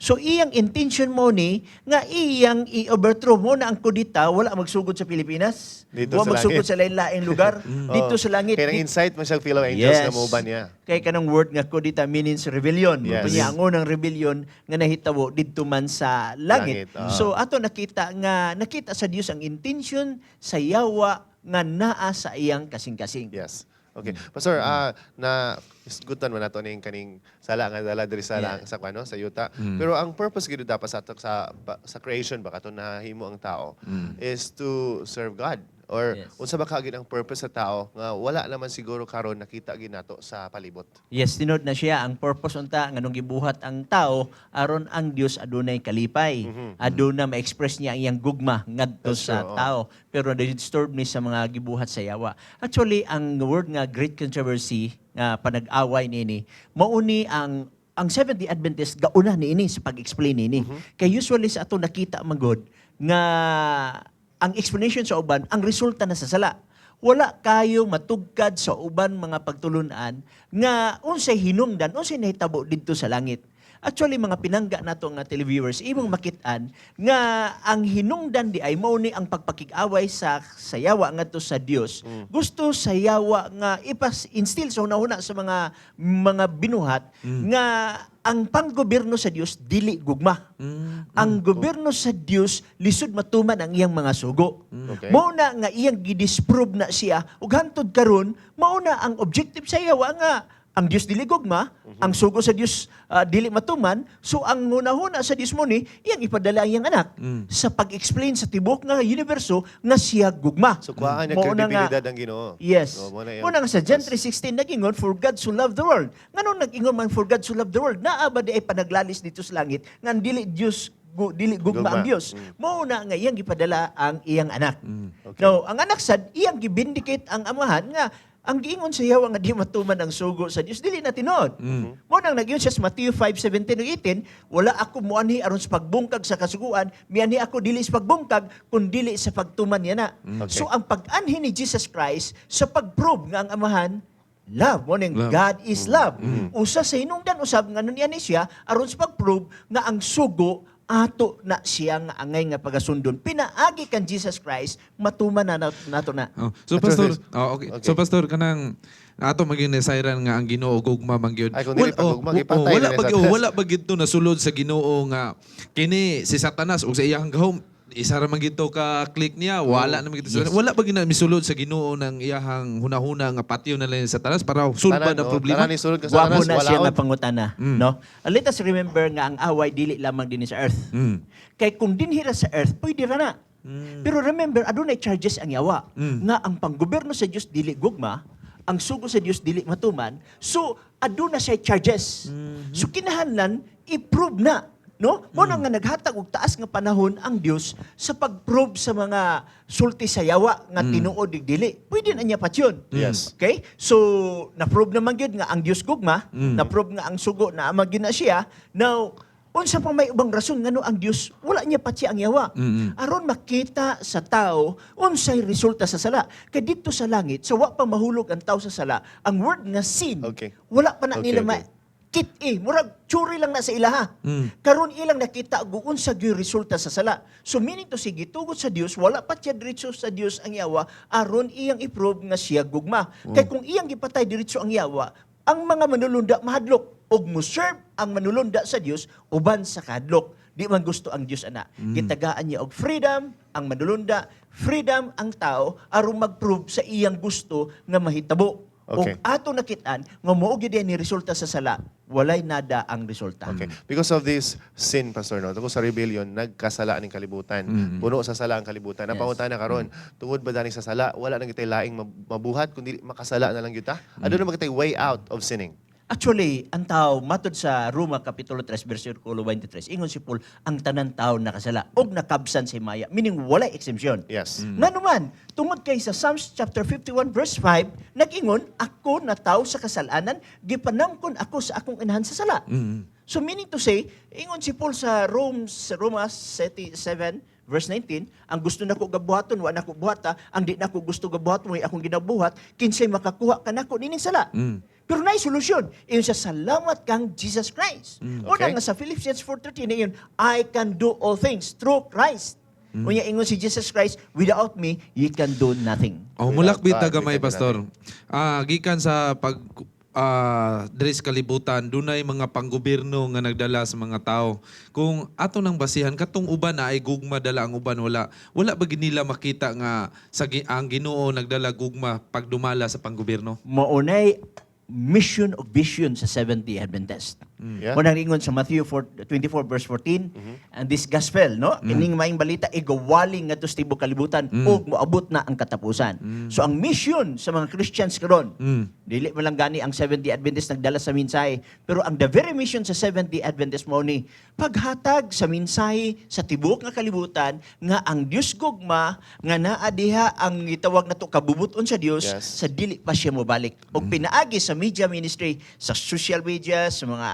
So iyang intention mo ni nga iyang i-overthrow mo na ang kudita wala magsugod sa Pilipinas. Dito Wala sa magsugod langit. sa lain-laing lugar. Dito sa langit. Kaya insight man siya fellow angels na mauban niya. Kay kanang word nga kudita means rebellion. Yes. Kunya ang unang rebellion nga nahitabo didto man sa langit. Langit, So ato nakita sa Dios ang intention sa yawa nga naa sa iyang kasing-kasing. Yes. Okay. Pastor, na isgutan man nato ning kaning sala nga dala diri sa sa kuno sa yuta. Pero ang purpose gid dapat sa creation ba kato nahimo ang tao is to serve God. Or unsa ba kagid ang purpose sa tao nga wala naman siguro karon nakita gid nato sa palibot. Yes, tinod na siya ang purpose unta nganong gibuhat ang tao aron ang Dios adunay kalipay. Aduna ma-express niya ang iyang gugma ngadto That's sa true, tao. Pero na-disturb ni sa mga gibuhat sa yawa. Actually, ang word nga great controversy nga panag-away nini, mauni ang Seventh-day Adventist gauna niini sa pag-explain nini. Kay usually sa ato nakita magod nga ang explanation sa uban, ang resulta na sa sala. Wala kayo matugkad sa uban mga pagtulunan nga unsay hinungdan, unsay nahitabo didto sa langit. Actually, mga pinangga nato nga televiewers, imong makitaan nga ang hinungdan di ay mao ni ang pagpakig-away sa yawa ngadto sa Dios. Gusto sa yawa nga ipas-instill sa hunahuna sa mga binuhat nga ang panggobyerno sa Dios dili gugma. Ang gobyerno sa Dios lisod matuman ang iyang mga sugo. Okay. Mao na nga iyang gidisprove na siya ug hantod karon mao na ang objective sa yawa nga ang Dios dili gugma, ang sugo sa Dios dili matuman, so ang hunahuna sa Dios mo ni iyang ipadala ang iyang anak sa pag-explain sa tibok nga universo nga siya gugma. So kuhaan niya Mao na nga- kredibilidad ang Ginoo. Yes. So, mo na Muna nga sa John 3:16 nagingon, for God so loved the world. Nganong nagingon man for God so loved the world? Naa ba di ay panaglalis dito sa langit nga dili Dios dili gugma ang Dios. Mao na nga iyang gipadala ang iyang anak. Okay. Now, ang anak sad iyang gibindicate ang amahan nga ang giingon sa yawa nga di matuman ang sugo sa Dios dili na tinod. Mo nang nagyon siya sa Matthew 5:17 ug 18, wala ako muanhi aron sa pagbungkag sa kasuguan, mianhi ako dili sa pagbungkag kun dili sa pagtuman niya na. Okay. So ang pag-anhi ni Jesus Christ sa pag-prove nga ang amahan love, mo ning Love. God is love. Usa sa hinungdan usab nga nun ni siya aron sa pag-prove nga ang sugo ato na siya nga angay nga pagasundon. Pinaagi kan Jesus Christ matuman na nato na. So Pastor, okay. So Pastor kanang ato maging nasayran nga ang Ginoo gugma mangyod. Ay, kung dili pa gugma, ipatay wala na ni pag Satanas. wala pag ito nasulod sa Ginoo nga kini si Satanas ug sa iyang gahom isa ra man gito ka click niya wala na man gito Yes. wala pag misulod sa Ginoo ng iyahang hunahuna nga patio na lang sa Satanas para sulba Tanan, na problema. tanan ni sulod ka Guwapo Satanas, na siya walaon. nga pangutana, no? Let us remember nga ang away dili lamang din sa earth. Kay kung dinhira sa earth, pwede ra na. Pero remember, adunay charges ang yawa. Nga ang panggobyerno sa Dios dili gugma, ang sugo sa Dios dili matuman, so aduna siya charges. So kinahanglan i-prove na, no? Mo nga naghatag og taas nga panahon ang Dios sa pag-prove sa mga sulti sa yawa nga tinuod ug dili. Pwede na niya patyon. Yes. Okay? So na-prove naman gyud nga ang Dios gugma, na-prove nga ang sugo na amag gyud na siya. Now, unsa pa may ubang rason ngano ang Dios wala niya patsi ang yawa. Aron makita sa tao unsay resulta sa sala. Kay dito sa langit, sa wa pa mahulog ang tao sa sala, ang word nga sin, wala pa na nila murag tsuri lang na sa ilaha. Karon ilang nakita guun sa gyud resulta sa sala. So meaning to sige tugot sa Dios, wala pa siya diretso sa Dios ang yawa aron iyang i-prove nga siya gugma. Kay kung iyang gipatay diretso ang yawa, ang mga manulunda mahadlok og mo-serve ang manulunda sa Dios uban sa kadlok. Di man gusto ang Dios ana. Gitagaan niya og freedom ang manulunda, freedom ang tao aron mag-prove sa iyang gusto nga mahitabo. Okay. O ato nakitaan nga mao gyud ni resulta sa sala, walay nada ang resulta. Okay. Because of this sin, Pastor, no? Tungkol sa rebellion, nagkasala ning kalibutan. Puno sa sala ang kalibutan. Ang pangutana karon, tungod ba daning sa sala, wala nang kitay laing mabuhat kundi makasala na lang gyud ta? Ano na magkitay way out of sinning? Actually, ang tao, matod sa Roma Kapitulo 3, versikulo 23, ingon si Paul, ang tanan tao nakasala og nakabsan si Maya, meaning walay exemption. Yes. Nga naman, tungod kay sa Psalms chapter 51, verse 5, nag-ingon, ako na tao sa kasalanan, gipanamkon ako sa akong inahan sa sala. So meaning to say, ingon si Paul sa Roma 7, verse 19, ang gusto nako gabuhaton wa nako buhata, ang di nako gusto gabuhaton way akong ginabuhat, kinsay makakuha kanako nining sala. Pero naay solusyon. Iyon siya, salamat kang Jesus Christ. Una nga sa Philippians 4:13 na yun, I can do all things through Christ. Unya ingon si Jesus Christ, without me, you can do nothing. Mulakbit tagamay, Pastor. Gikan sa pag dress kalibutan, dunay mga panggobyerno nga nagdala sa mga tao. Kung ato nang basihan, katong uban na ay gugma dala ang uban wala ba nila makita nga ang Ginoo nagdala gugma pag dumala sa panggobyerno? Maunay mission of vision sa Seventh-day Adventist. Kung ingon sa Matthew 24 verse 14, and this gospel, no? Ining maing balita igawaling ngadto sa tibuok kalibutan ug moabot na ang katapusan. So ang mission sa mga Christians karon, dili man lang gani ang Seventh-day Adventist nagdala sa mensahe, pero ang the very mission sa Seventh-day Adventist mao ni paghatag sa mensahe sa tibuok nga kalibutan nga ang Dios gugma nga naa diha ang gitawag nato kabubuton sa Dios sa dili pa siya mobalik. Og pinaagi sa media ministry, sa social media, sa mga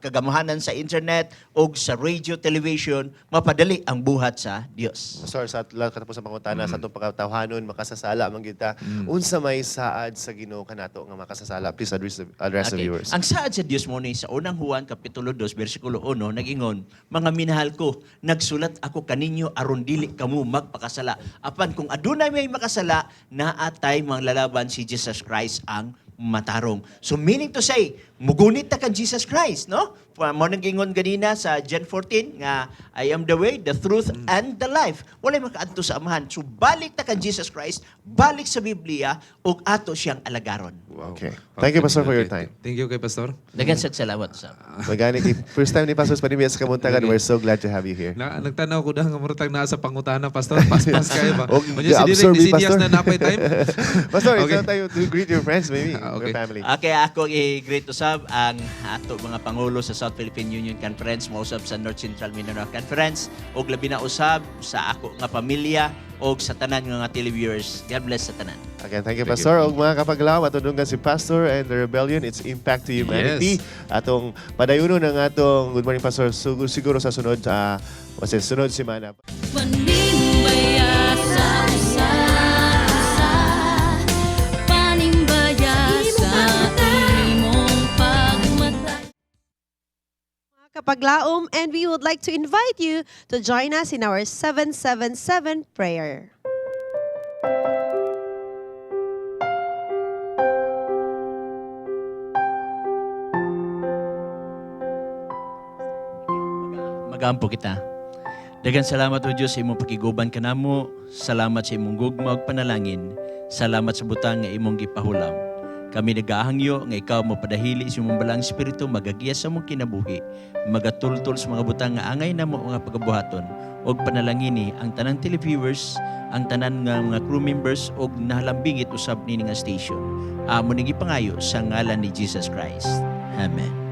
kagamahanan sa internet o sa radio, television, mapadali ang buhat sa Dios. Pastor, sa katapos sa pangutana, sa itong pagkatawhanon, makasasala, manggita, unsa may saad sa Ginoo kanato nga makasasala? Please address the viewers. Ang saad sa Dios mo ni sa unang Juan, Kapitulo 2, versikulo 1, nag-ingon, mga minahal ko, nagsulat ako kaninyo aron dili kamo magpakasala. Apan kung adunay may makasala, naatay manglalaban si Jesus Christ ang matarong. So meaning to say, mugunit ta kan Jesus Christ, no? Mo nang gingon ganina sa John 14 nga I am the way, the truth and the life. Walay makaadto sa amahan. So balik ta kan Jesus Christ, balik sa Biblia ug ato siyang alagaron. Okay. Thank you, Pastor, for your time. Thank you kay Pastor. Dagan sa salamat sa. Magani first time ni Pastor Panimiyas Kamuntagan. We're so glad to have you here. Nagtanaw ko dahang murtag naa sa pangutana, Pastor. Pas-pas kayo ba? Yeah, Si absorb me, Direk Pastor. na napay time. Pastor, it's time to greet your friends, maybe, your family. Okay, ako i-greet usab ang ato mga pangulo sa South Philippine Union Conference, mausab sa North Central Mindanao Conference, ug labi na usab sa ako nga pamilya ug sa tanan nga televiewers. God bless sa tanan. Again, thank you, Pastor. Og mga kapaglaw, atudungan si Pastor and the Rebellion, its impact to humanity. Atong padayuno ng atong Good Morning, Pastor, siguro sa sunod, sunod simana. Panimbaya sa usa-usa, panimbaya sa imong pagmatay. Kapaglaom, and we would like to invite you to join us in our 777 prayer. Magampo kita. Dagan salamat o Diyos sa imong pakiguban kanamo. Salamat sa imong gugma ug panalangin. Salamat sa butang nga imong gipahulam. Kami nagahangyo nga ikaw mapadahili sa imong balang espiritu magagiya sa imong kinabuhi. Magatultol sa mga butang nga angay namo mga pagabuhaton og panalangini ang tanang televiewers, ang tanan nga mga crew members og nahalambingit usab nini nga station. Amo nigi pangayo sa ngalan ni Jesus Christ. Amen.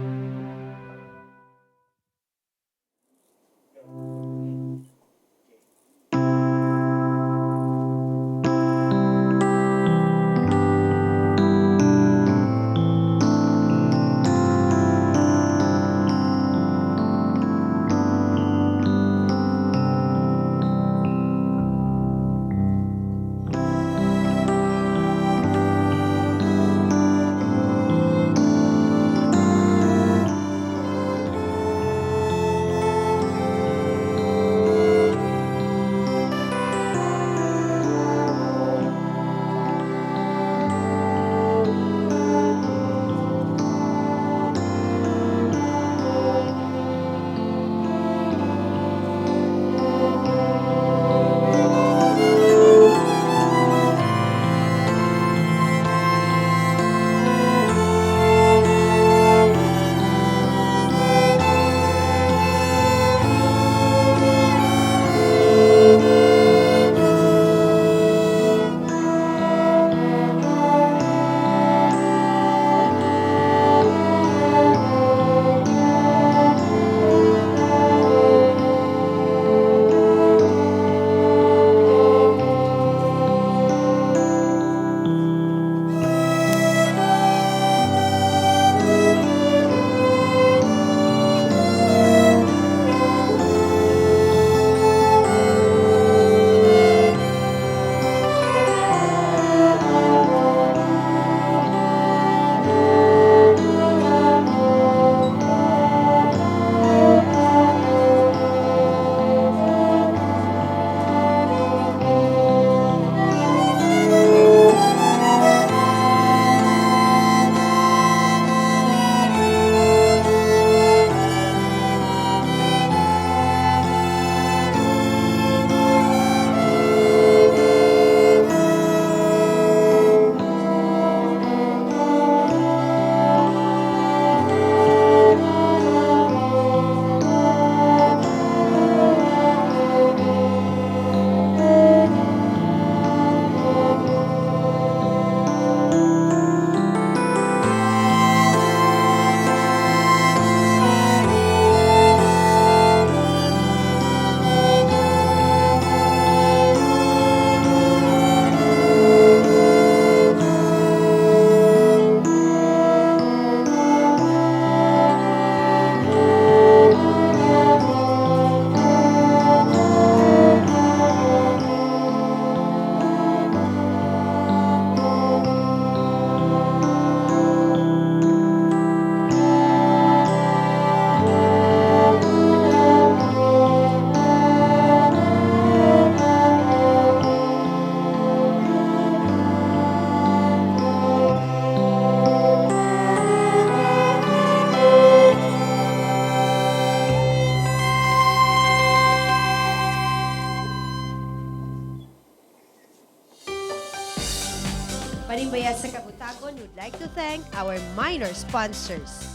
At sa kabutagon, we'd like to thank our minor sponsors,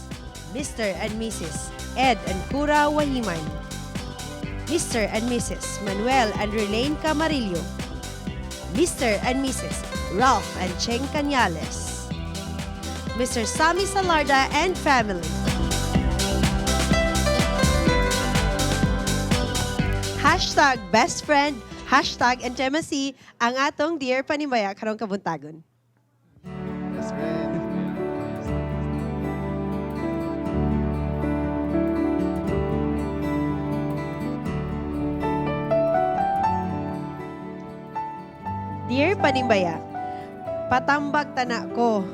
Mr. and Mrs. Ed and Cura Wahiman, Mr. and Mrs. Manuel and Relaine Camarillo, Mr. and Mrs. Ralph and Cheng Cañales, Mr. Sammy Salarda and family. Hashtag best friend, hashtag intimacy, ang atong Dear Panimaya karong kabuntagon. Best friend. Dear Panimbaya, patambag tana ko,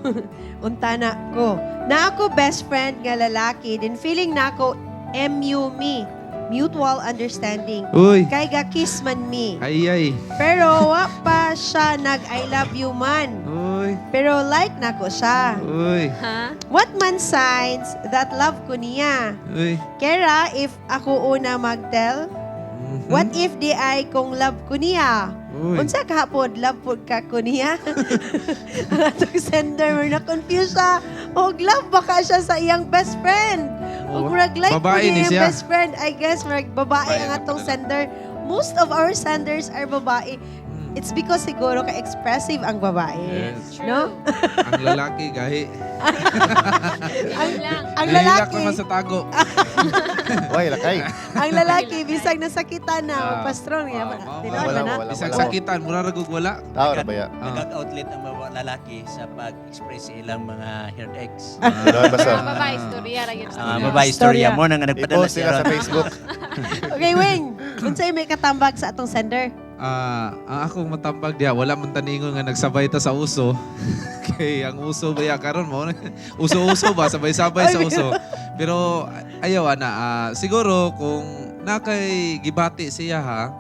untana ko. Na ako best friend nga lalaki, din feeling na ako MU me, mutual understanding. Uy. Kay ga-kiss man me. Ay. Pero wa pa siya nag-I love you man. Uy. Pero like na ko siya. Uy. Ha? What man signs that love ko niya? Uy. Kera if ako una mag-tell? What if di ay kung love ko niya? Uy. Unsa kahapon love pod ka ko niya? Ang atong sender mo na confuse siya. Og love baka siya sa iyang best friend. Og murag like ko Babae ni niya siya. yung best friend. I guess murag babae ang atong sender. Most of our senders are babae. It's because siguro ka-expressive ang babae. Yes. No? Ang lalaki, gahi. Ang Nahihilak lalaki, naman sa tago. Uy, lakay. ang lalaki, bisag nasakitan na, magpa-strong niya. Wala, Tinood ba na? wala. Isang sakitan, mura ragog wala. Tao na ba ya? Nag-outlet ang mga lalaki sa pag-express sa ilang mga heartaches. Doon ba sa? Babae, istorya ra yun. Babae istorya mo nang nagpadala I-post nila sa Facebook. Okay, Wing. Unsay may katambag sa atong sender? Ang akong matambag diya, wala man taningon nga nagsabay ta sa uso. Kay ang uso ba ya karon mo? Uso-uso ba sabay-sabay sa uso. Pero ayaw ana, siguro kung nakay gibati siya ha.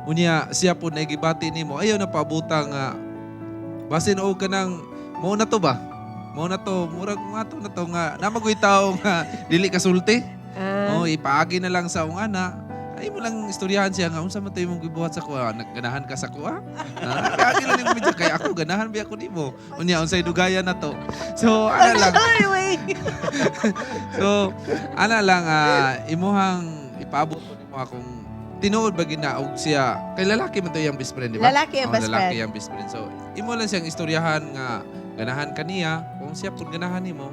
Unya siya po na gibati nimo, ayaw na paabutang basin og kanang mo na to ba? Mo na to, murag nga to nga namagoy tao nga dili kasulti. Oh, ipaagi na lang sa ung ana. Ay mo lang istoryahan siya nga unsa man tayo mong gibuhat sa kuha, nagganahan ka sa kuha? Ipaagi lang ning medyo kay ako ganahan biya ko nimo. Unya unsay dugayan na to. So ana lang. So ana lang imuhang ipaabot ko nimo akong tinuod ba ginaog siya. Kay lalaki man to yung best friend, di ba? Lalaki ang best lalaki friend. yung best friend. So imo lang siyang istoryahan nga ganahan kaniya, kung siya pud ganahan nimo.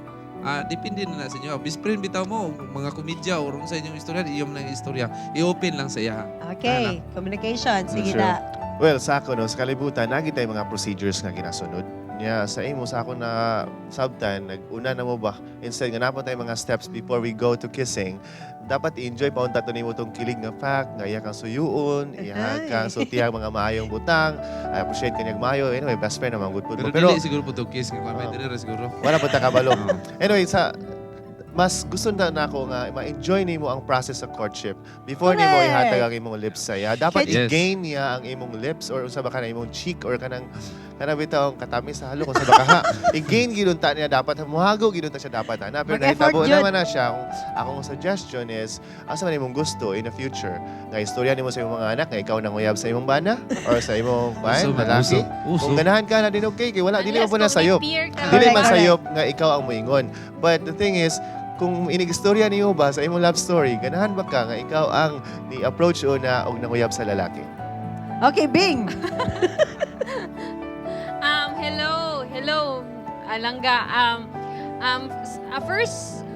Depende na sa inyo. Best friend bitaw mo, mga komedya o sa inyong istorya, iyom lang yung istorya. I-open lang sa iya. Okay, communication. Sige Sure. na. Well, sa ako, no, sa kalibutan, nagitay mga procedures nga ginasunod. Sa imo, sa ako na sabtan, nag-una na mo ba, instead nga napon tayo mga steps before we go to kissing, dapat i-enjoy pa unta to nimo tong kilig nga fact, nga iya kang suyuon, iya kang sultihang mga maayong butang, appreciate kanyang maayo. Anyway, best friend naman, good po. Pero dili siguro po to kiss. May dili ra siguro. Wala po takabalo. Anyway, mas gusto na ako nga ma-enjoy nimo ang process sa courtship before nimo Correct. ihatag ang imong lips sa iya. Dapat Yes. i-gain niya ang imong lips or unsa ba kanang imong cheek or kanang bitaw katamis sa halo kung sa baka ha. I-gain gidunta niya dapat muhago gidunta siya dapat ana. Pero Mag-effort nahitabo yun. naman na siya. Akong suggestion is asa man imong gusto in the future nga istorya nimo sa imong mga anak nga ikaw nang uyab sa imong bana or sa imong Uso man, lalaki. uso. Kung ganahan ka na din okay kay wala dili Unless mo na kung may sayop. peer ka. Dili man Correct. sayop nga ikaw ang moingon. But the thing is, kung inig-istorya niyo ba sa imong love story, ganahan ba ka nga ikaw ang ni-approach o na og nanguyab sa lalaki? Okay, Bing. Hello, Alangga. First,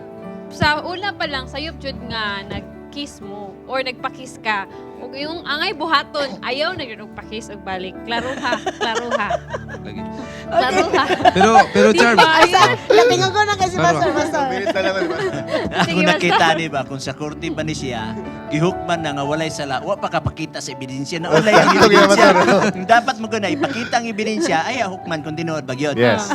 sa una pa lang, sayop jud nga nag-kiss mo or nagpa-kiss ka. Ug yung angay buhaton, ayaw na yun og-pa-kiss og balik. Klaro ha. Lagi. Klaro ha. Pero Charm. Latingan ko na kasi Taro. Pastor. Ako nakita ni ba kung sa korte ba ni siya, gihukman na nga walay sala, wa pa kapakita sa ebidensya na walay ang ebidensya. Dapat mo na ipakita ang ebidensya ay hukman kung tinuod ba gyud. Yes.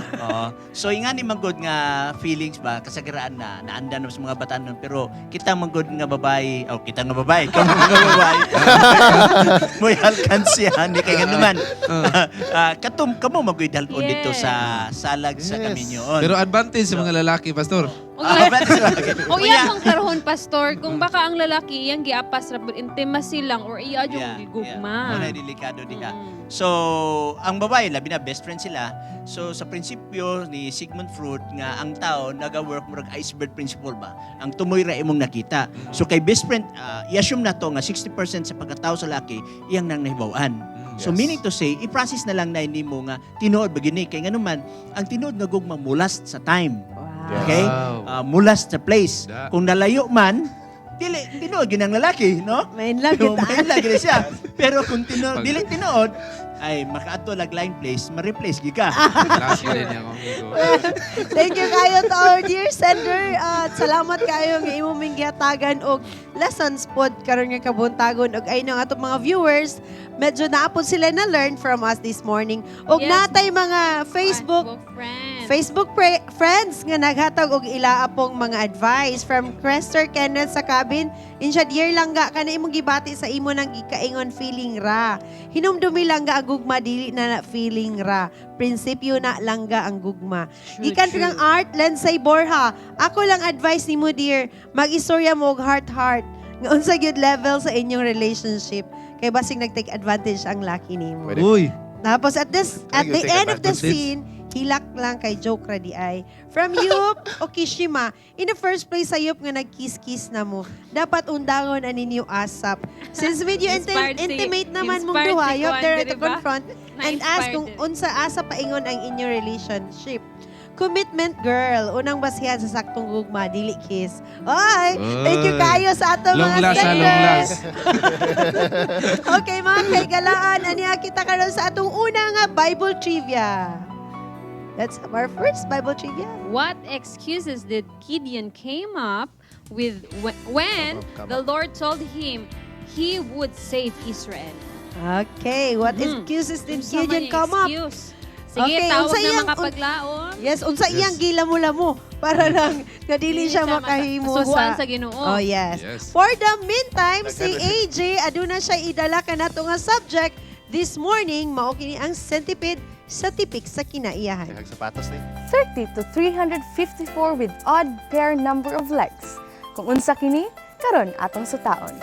So ingani man gud nga feelings ba kasagaraan na naandan sa mga batanon pero kita man gud nga babae, kita nga babae, kamo nga babae. Moy alkansiya ni kay naman. Katum kamo magoy dalon dito Yes. sa salag sa Yes. kaminyoon. Pero advantage sa mga lalaki, Pastor. O iya pang klarohon, pastor, kung baka ang lalaki iyang giapas ra pud intimacy lang or iya yung gigugma. Muna delikado diha. So, ang babae labi na best friend sila. So sa prinsipyo ni Sigmund Freud nga ang tao naga-work murag iceberg principle ba. Ang tumoy ra imong nakita. So kay best friend, i-assume na to nga 60% sa pagkatao sa laki iyang nang nahibaw-an. So meaning to say, i-process na lang na nimo nga tinuod bagini kay nganuman ang tinuod nga gugma mulas sa time. Okay? Mulas sa place. Kung nalayo man, tinuod yun ang lalaki, no? Main lang kita. Main lang gina siya. Pero kung dili tinuod, ay makaato lag-line place, ma-replace gika. Last year niya amigo. Thank you kayo to our dear sender. At salamat kayo nga imo ming gihatagan og lessons pod karon nga kabuntagon og ay nang atong mga viewers medyo naapod sila na learn from us this morning. Og natay mga Facebook friends nga naghatag og ilaapong mga advice from Crester Kenneth sa cabin. Insya dear langga kana imong gibati sa imo nang gikaingon feeling ra. Hinumdumi langga ang gugma dili na feeling ra. Prinsipyo na langga ang gugma. Gikan kang Art Lensay Borja. Ako lang advice nimo dear, mag-istorya mo og heart nga unsa gyud level sa inyong relationship kay basig nag-take advantage ang laki nimo. Uy. Tapos at the end of the scene, hilak lang kay joke ra di ay. From Yup Okishima, in the first place sa Yup nga nag-kiss-kiss na mo, dapat undangon ani niyo asap. Since medyo intimate naman mong duha, you have there to confront and ask kung unsa asa paingon ang inyong relationship. Commitment girl, unang basihan sa saktong gugma, dili kiss. Oy, thank you kayo sa atong mga senders. Okay mga kaigalaan, aniya kita karon sa atong unang Bible trivia. Let's have our first Bible trivia. What excuses did Gideon came up with when the Lord told him he would save Israel? Okay, what excuses did Gideon come up? Sige, tawag na makapaglaom. Yes, unsa iyang gilamo-lamo para lang kadili siya makahimo sa Ginoo. Oh, yes. For the meantime, si AJ aduna siya idala kanato nga subject this morning mao kini ang centipede sa tipik sa kinaiyahan. Sapatos ni. 30 to 354 with odd pair number of legs. Kung unsa kini, karon atong sutaon.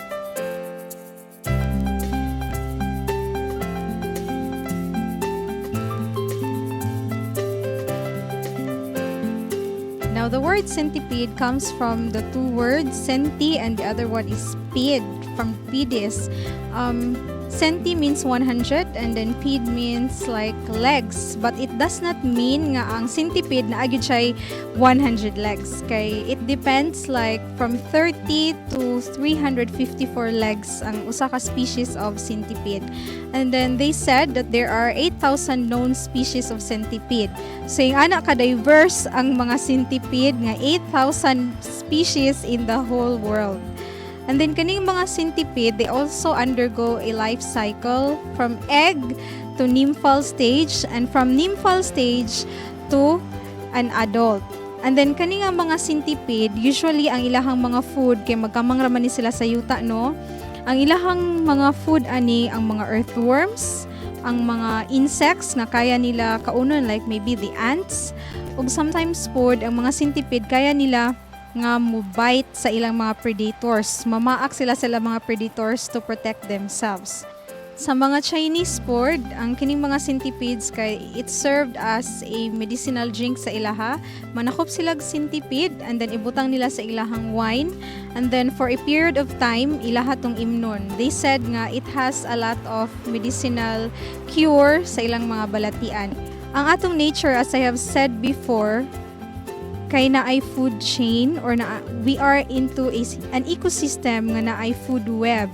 Now, the word centipede comes from the two words centi and the other one is ped, from pedis. Centi means 100 and then ped means like legs. But it does not mean nga ang centipede na agad siya 100 legs. Kay it depends like from 30 to 354 legs ang usa ka species of centipede. And then they said that there are 8,000 known species of centipede. So yung ana ka-diverse ang mga centipede nga 8,000 species in the whole world. And then kaning mga centipede, they also undergo a life cycle from egg to nymphal stage and from nymphal stage to an adult. And then kaning mga centipede, usually ang ilahang mga food kay magkamang raman ni sila sa yuta no. Ang ilahang mga food ani ang mga earthworms, ang mga insects nga kaya nila kaunon like maybe the ants, ug sometimes food ang mga centipede kaya nila nga mobite sa ilang mga predators. Mamaak sila mga predators to protect themselves. Sa mga Chinese food, ang kining mga centipedes kay it served as a medicinal drink sa ilaha. Manakop sila centipede and then ibutang nila sa ilahang wine and then for a period of time ilaha tong imnon. They said nga it has a lot of medicinal cure sa ilang mga balatian. Ang atong nature, as I have said before, kay na ay food chain or na we are into an ecosystem nga na ay food web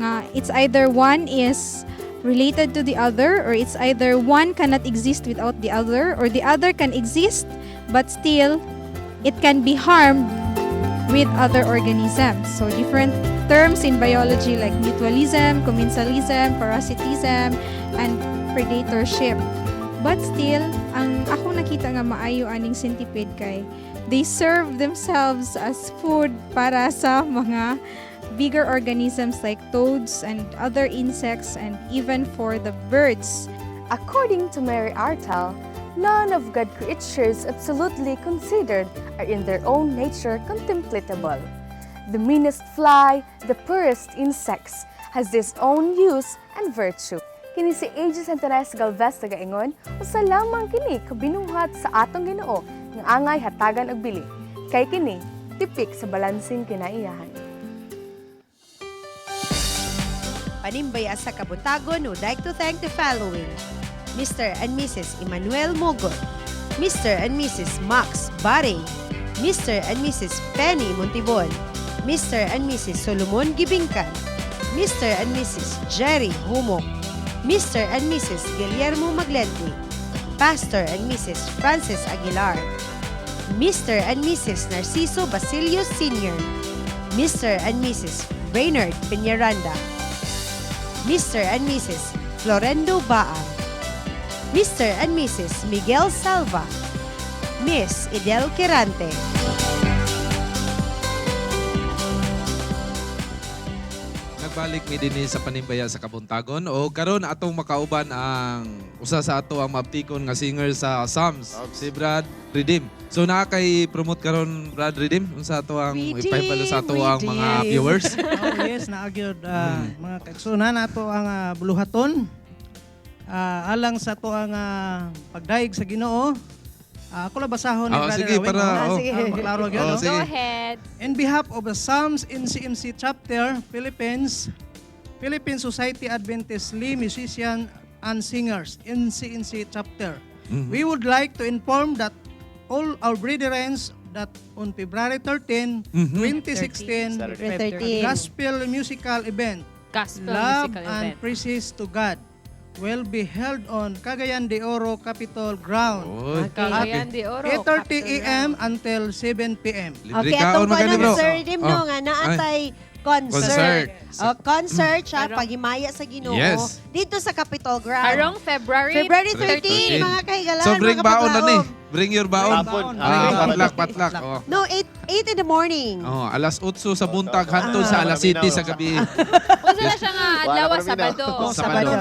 nga it's either one is related to the other or it's either one cannot exist without the other or the other can exist but still it can be harmed with other organisms. So different terms in biology like mutualism, commensalism, parasitism, and predatorship. But still, ang ako nakita nga maayo aning centipede kay they serve themselves as food para sa mga bigger organisms like toads and other insects and even for the birds. According to Mary Artel, None of God's creatures absolutely considered are in their own nature contemplatable. The meanest fly, the poorest insects, has its own use and virtue. Kini si A.J. Santanes Galvez tagaingon, usa lamang kini kabinuhat sa atong Ginoo nga angay hatagan og bili. Kay kini tipik sa balansing kinaiyahan. Panimbaya sa kabuntagon, would like to thank the following: Mr. and Mrs. Emmanuel Mogot, Mr. and Mrs. Max Baring, Mr. and Mrs. Penny Montibon, Mr. and Mrs. Solomon Gibingkan, Mr. and Mrs. Jerry Humok, Mr. and Mrs. Guillermo Maglenti, Pastor and Mrs. Francis Aguilar, Mr. and Mrs. Narciso Basilio Sr., Mr. and Mrs. Brainerd Peñaranda, Mr. and Mrs. Florendo Baan, Mr. and Mrs. Miguel Salva, Miss Idel Quirante. Nagbalik mi dinhi sa panimbaya sa Kabuntagon o karon atong makauban ang usa sa ato ang maaptikon nga singer sa Psalms, si Brad Redeem. So naa kay promote karon Brad Redeem unsa ato ang ipahibalo sa ato ang mga viewers. Oh yes, naagyod mga kaigsunan nato ang buluhaton. Alang sa to ang pagdaig sa Ginoo. Ako la basahon ni Brother sige, Owen. para, Klaro gyud, no? Go ahead. In behalf of the Psalms NCMC chapter, Philippines Society Adventist Lee Musician and Singers, NCNC chapter. We would like to inform that all our brethren that on February 13, 2016, Gospel musical event, Love and Praises to God, will be held on Cagayan de Oro Capitol Ground Cagayan de Oro, 8:30 a.m. until 7 p.m. Okay, atong ko na Sir Redeem no nga naatay concert. Concert siya pagimaya sa Ginoo dito sa Capitol Ground. Arong February 13 mga kahigalan. So bring mga baon na ni. kapaglaom. Bring your baon. Patlak. Oh. No, 8 in the morning. Oh, alas 8 sa buntag hantod sa alas 7 sa gabi. Unsa na siya nga adlaw Sabado. Sabado.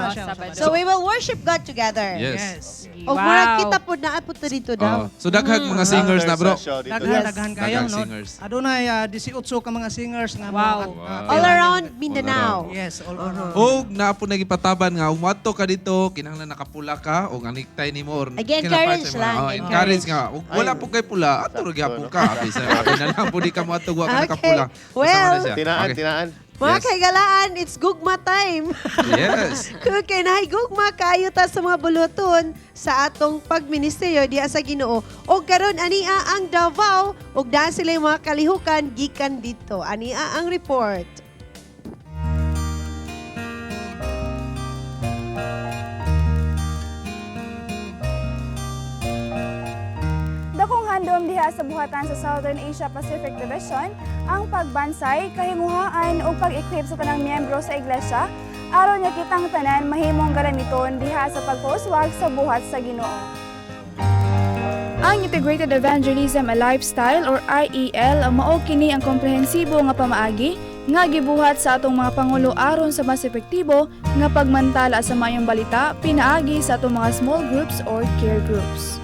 So we will worship God together. Yes. O murag kita po na po dito daw. So daghang mga singers na bro. Daghan kayo, no? Singers. Adunay 18 ka mga singers nga All around Mindanao. Yes, all around. O napo nagipataban nga umadto ka dito kinahanglan nakapula ka o nga necktie nimo or Again, encourage lang. Encourage nga. Ug wala po kay pula, ato ra gyapon ka. Abi na lang po di ka mo atugwa ka nakapula. Well, tinaan. Mga kaigalaan, it's gugma time. Yes. Kung kinahay gugma, kayo ta sa mga buluton sa atong pagministeryo diya sa Ginoo. O karon ania ang Davao, ug daan sila yung mga kalihukan, gikan dito. Ania ang report. Dakong handom diha sa buhatan sa Southern Asia Pacific Division ang pagbansay, kahimuhaan o pag-equip sa tanang miyembro sa iglesia aron nga kitang tanan mahimong garamiton diha sa pagpauswag sa buhat sa Ginoo. Ang Integrated Evangelism and Lifestyle or IEL mao kini ang komprehensibo nga pamaagi nga gibuhat sa atong mga pangulo aron sa mas epektibo nga pagmantala sa mayong balita pinaagi sa atong mga small groups or care groups.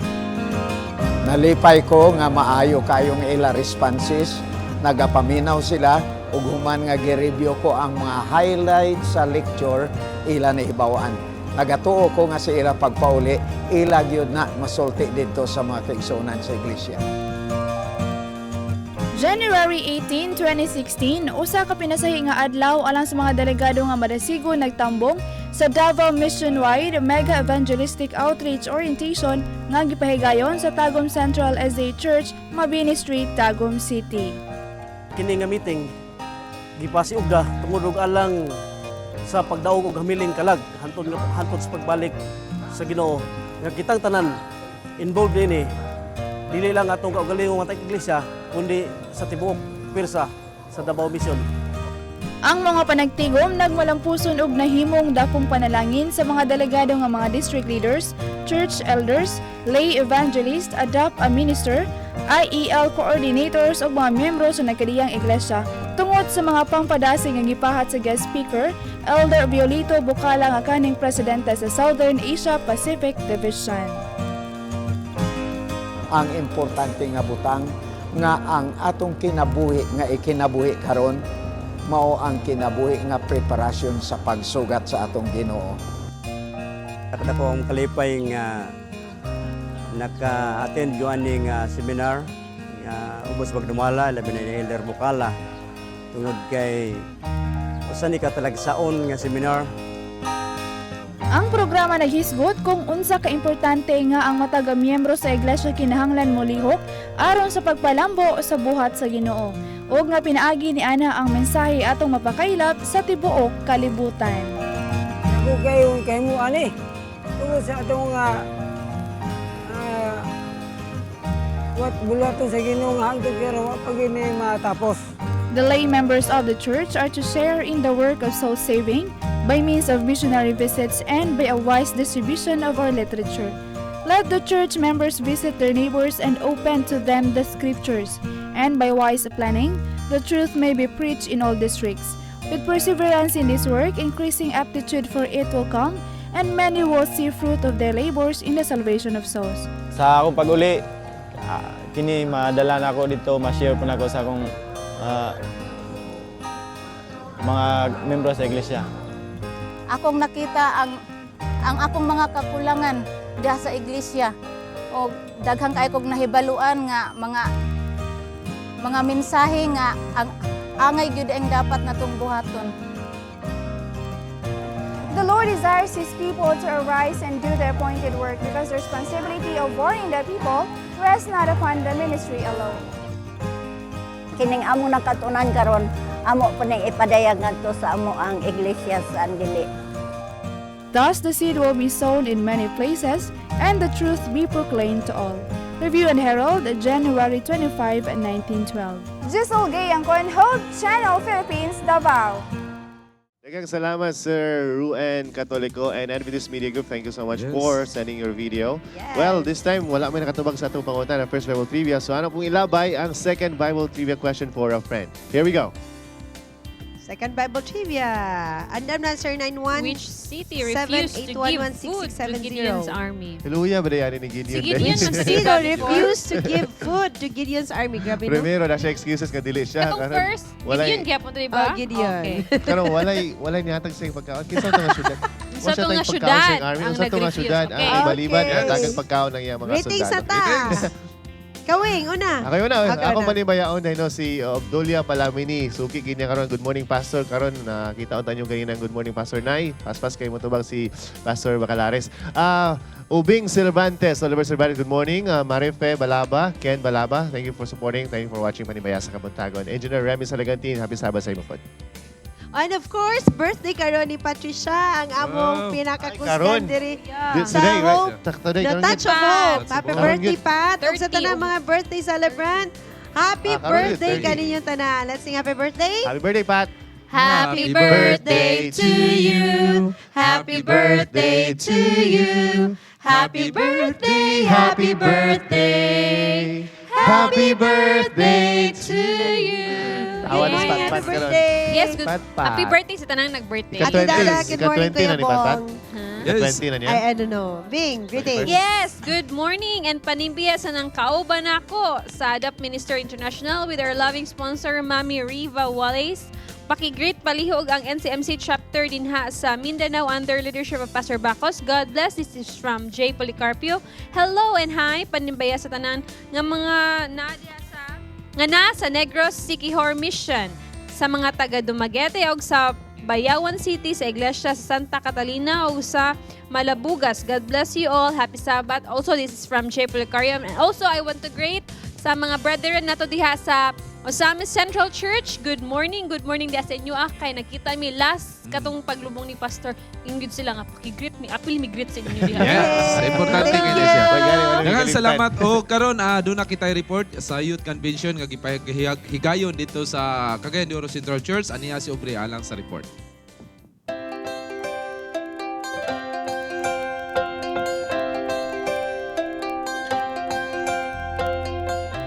Nalipay ko nga maayo kayong ila responses, nagapaminaw sila ug human nga gi-review ko ang mga highlights sa lecture ila na ibawaan. Nagatuo ko nga sa ila pagpauli, ila gyud na masulti dito sa mga kaigsuonan sa iglesia. January 18, 2016, usa ka pinasahi nga adlaw alang sa mga delegado nga madasigo nagtambong sa Davao Mission-wide Mega Evangelistic Outreach Orientation nga gipahigayon sa Tagum Central SDA Church, Mabini Street, Tagum City. Kini nga meeting gipasiugda tungod og alang sa pagdaog og hamiling kalag hantod sa pagbalik sa Ginoo. Nga kitang tanan involved dinhi dili lang atong kaugalingong matay iglesia kundi sa tibuok pwersa sa Davao Mission. Ang mga panagtigom nagmalampuson og nahimong dakong panalangin sa mga delegado nga mga district leaders, church elders, lay evangelist, adapt a minister, IEL coordinators ug mga miyembro sa nagkadiyang iglesia tungod sa mga pangpadasig nga gipahat sa guest speaker, Elder Violito Bukala nga kaning presidente sa Southern Asia Pacific Division. ang importante nga butang nga ang atong kinabuhi nga ikinabuhi karon mao ang kinabuhi nga preparasyon sa pagsugat sa atong Ginoo. Ako ang kalipay nga naka-attend yung aning seminar nga ubos magdumala labi na ni Elder Bukala tungod kay usa ni katalagsaon nga seminar. Ang programa naghisgot kung unsa ka importante nga ang mataga miyembro sa iglesia kinahanglan molihok aron sa pagpalambo sa buhat sa Ginoo. Ug nga pinaagi ni ana ang mensahe atong mapakailap sa tibuok kalibutan. Ako kayo mo ani tungod sa atong wat bulato sa Ginoo nga hangtod kay rawa pag ini matapos. The lay members of the church are to share in the work of soul saving by means of missionary visits and by a wise distribution of our literature. Let the church members visit their neighbors and open to them the scriptures, and by wise planning, the truth may be preached in all districts. With perseverance in this work, increasing aptitude for it will come, and many will see fruit of their labors in the salvation of souls. Sa akong pag-uli, kini madala na ako dito, ma-share po na ako sa akong mga membro sa iglesia. Akong nakita ang akong mga kakulangan diha sa iglesia o daghang kay kog nahibaluan nga mga mensahe nga ang angay gyud ang dapat natong buhaton. The Lord desires His people to arise and do their appointed work because the responsibility of warning the people rests not upon the ministry alone. Kining amo nakatunan karon, amo po ning ipadayag ngadto sa amo ang iglesia sa Andili. Thus the seed will be sown in many places, and the truth be proclaimed to all. Review and Herald, January 25, 1912. Giselle Gayangkon, Hope Channel Philippines, Davao. Daghang salamat, Sir Ruen Catolico and Adventist Media Group. Thank you so much for sending your video. Yes. Well, this time, wala may nakatubag sa atong pangutan ng First Bible Trivia. So, ano pong ilabay ang second Bible Trivia question for a friend? Here we go. Second Bible Trivia. Andam na, Sir 91. Which city refused to give food to Gideon's army? Hiluya ba na yan ni Gideon? Si Gideon Si Gideon refused to give food to Gideon's army. Grabe, no? Primero, na siya excuses nga dili siya. Katong first, Gideon gyapon to, diba? Oh, Gideon. Okay. Pero walay nihatag sa pagkaon. Kinsa ito nga syudad? Sa ito nga syudad ang Sa ito nga nag-refuse. syudad. Okay. Ang baliban, Okay. tagang pagkaon ng iyang mga Ratings sa sundalo. ta. Kawing, una. Ako yun na. Okay, Ako una. manibayaon na si Obdulia Palamini. Suki kanya karon. Good morning, Pastor. Karon nakita ko tanyo kanina. Good morning, Pastor Nay. Paspas kayo mo tubang si Pastor Bacalares. Ubing Cervantes. Oliver Cervantes, good morning. Marife Balaba. Ken Balaba. Thank you for supporting. Thank you for watching Panibaya sa Kabuntagon. Engineer Remy Salagantin. Happy Sabbath sa imo po. And of course, birthday karon ni Patricia, ang among pinakakusgan diri sa Today, Hope. Today, The karon Touch of yun. Hope. Happy Karon birthday, yun. Pat. Ug sa tanang mga birthday celebrant, happy karon yun, birthday 30. kaninyong tanan. Let's sing happy birthday. Happy birthday, Pat. Happy birthday to you. Happy birthday to you. Happy birthday, happy birthday. Happy birthday to you. Awan ng Happy pat-pat karon. birthday. Yes, good. Pat-pat. Happy birthday sa tanang nag-birthday. Ika 20. Dada, good morning, Ika 20 na Kuya ni Pat-pat. Bong. Ika 20 na niya. I don't know. Bing, greetings. Yes, good morning and panimbiya sa nang kauban ako sa ADAP Minister International with our loving sponsor, Mami Riva Wallace. Pakigreet palihog ang NCMC chapter dinha sa Mindanao under leadership of Pastor Bacos. God bless. This is from J. Policarpio. Hello and hi, panimbaya sa tanan nga mga nasa Negros Siquijor Mission sa mga taga Dumaguete o sa Bayawan City sa Iglesia sa Santa Catalina o sa Malabugas. God bless you all. Happy Sabbath. Also, this is from J. Policarpio. And also, I want to greet sa mga brethren nato diha sa Osamis Central Church. Good morning diha sa inyo. Kay nakita mi last katong paglubong ni Pastor. Ingrid sila nga pakigreet mi. Apil mi greet sa inyo diha. Yes, importante Thank nga you. siya. Pagani, Daghang salamat. O karon doon na kita report sa Youth Convention nga higayon dito sa Cagayan de Oro Central Church. Aniya si Obre alang sa report.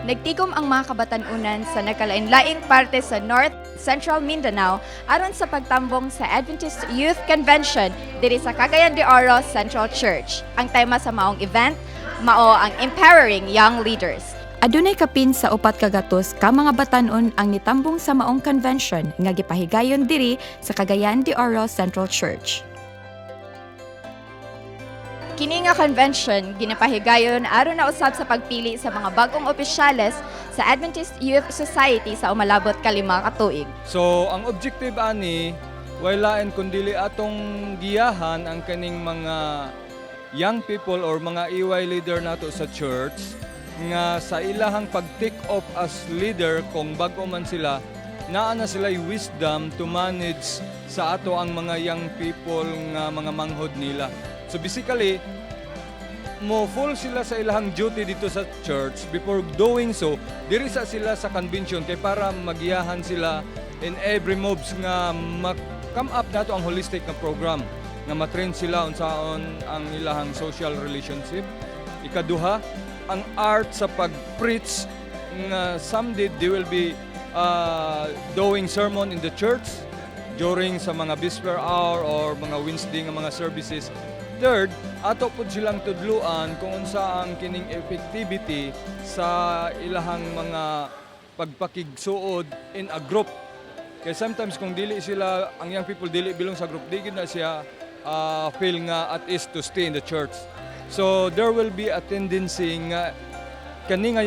Nagtikom ang mga kabatanunan sa nagkalain-laing parte sa North Central Mindanao aron sa pagtambong sa Adventist Youth Convention diri sa Cagayan de Oro Central Church. Ang tema sa maong event, mao ang empowering young leaders. Adunay kapin sa 4 kagatos ka mga batan-on ang nitambong sa maong convention nga gipahigayon diri sa Cagayan de Oro Central Church. Kini nga convention ginapahigayon aron na usab sa pagpili sa mga bagong opisyales sa Adventist Youth Society sa umalabot ka 5 ka tuig. So, ang objective ani, walain kundili atong giyahan ang kaning mga young people or mga EY leader nato sa church nga sa ilahang pag-take off as leader kung bago man sila, naa na sila wisdom to manage sa ato ang mga young people nga mga manghod nila. So basically, mo full sila sa ilahang duty dito sa church. Before doing so, diri sa sila sa convention kay para magiyahan sila in every moves nga come up nato ang holistic na program nga matrain sila unsaon ang ilahang social relationship. Ikaduha, ang art sa pag-preach nga someday they will be doing sermon in the church during sa mga Vesper hour or mga Wednesday nga mga services. Third, ato po silang tudluan kung unsa ang kining effectivity sa ilahang mga pagpakigsuod in a group. Kaya sometimes kung dili sila, ang young people dili bilong sa group, di na siya feel nga at ease to stay in the church. So there will be a tendency nga kani nga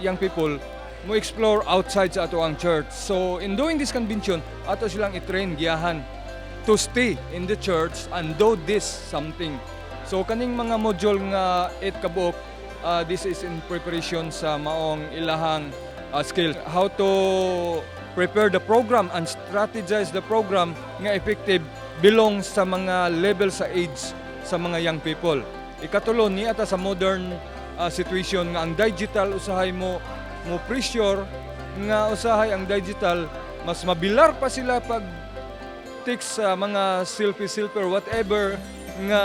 young people mo explore outside sa ato ang church. So in doing this convention, ato silang i-train giyahan to stay in the church and do this something. So kaning mga module nga 8 kabuk, this is in preparation sa maong ilahang skill. How to prepare the program and strategize the program nga effective belong sa mga level sa age sa mga young people. Ikatulo, ni ata sa modern situation nga ang digital usahay mo pressure nga usahay ang digital mas mabilar pa sila pag text sa mga selfie or whatever nga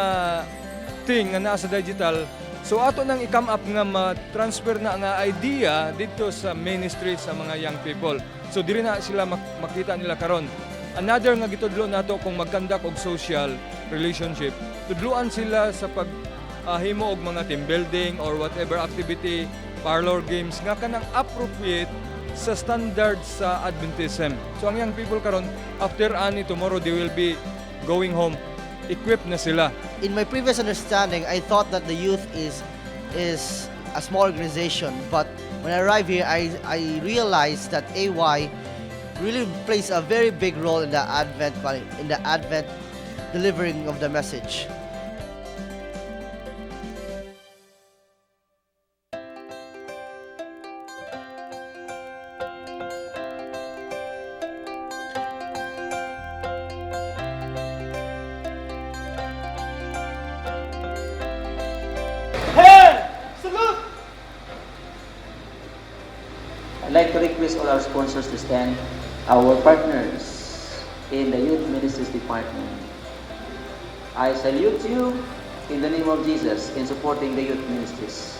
thing nga nasa digital. So ato nang i-come up nga ma-transfer na nga idea dito sa ministry sa mga young people. So diri na sila makita nila karon. Another nga gitudlo nato kung mag-conduct og social relationship, tudluan sila sa himo og mga team building or whatever activity, parlor games nga kanang appropriate sa standard sa Adventism. So ang young people karon after tomorrow they will be going home equipped na sila. In my previous understanding, I thought that the youth is a small organization, but when I arrived here, I realized that AY really plays a very big role in the Advent delivering of the message. I'd like to request all our sponsors to stand, our partners in the Youth Ministries Department. I salute you in the name of Jesus in supporting the youth ministries.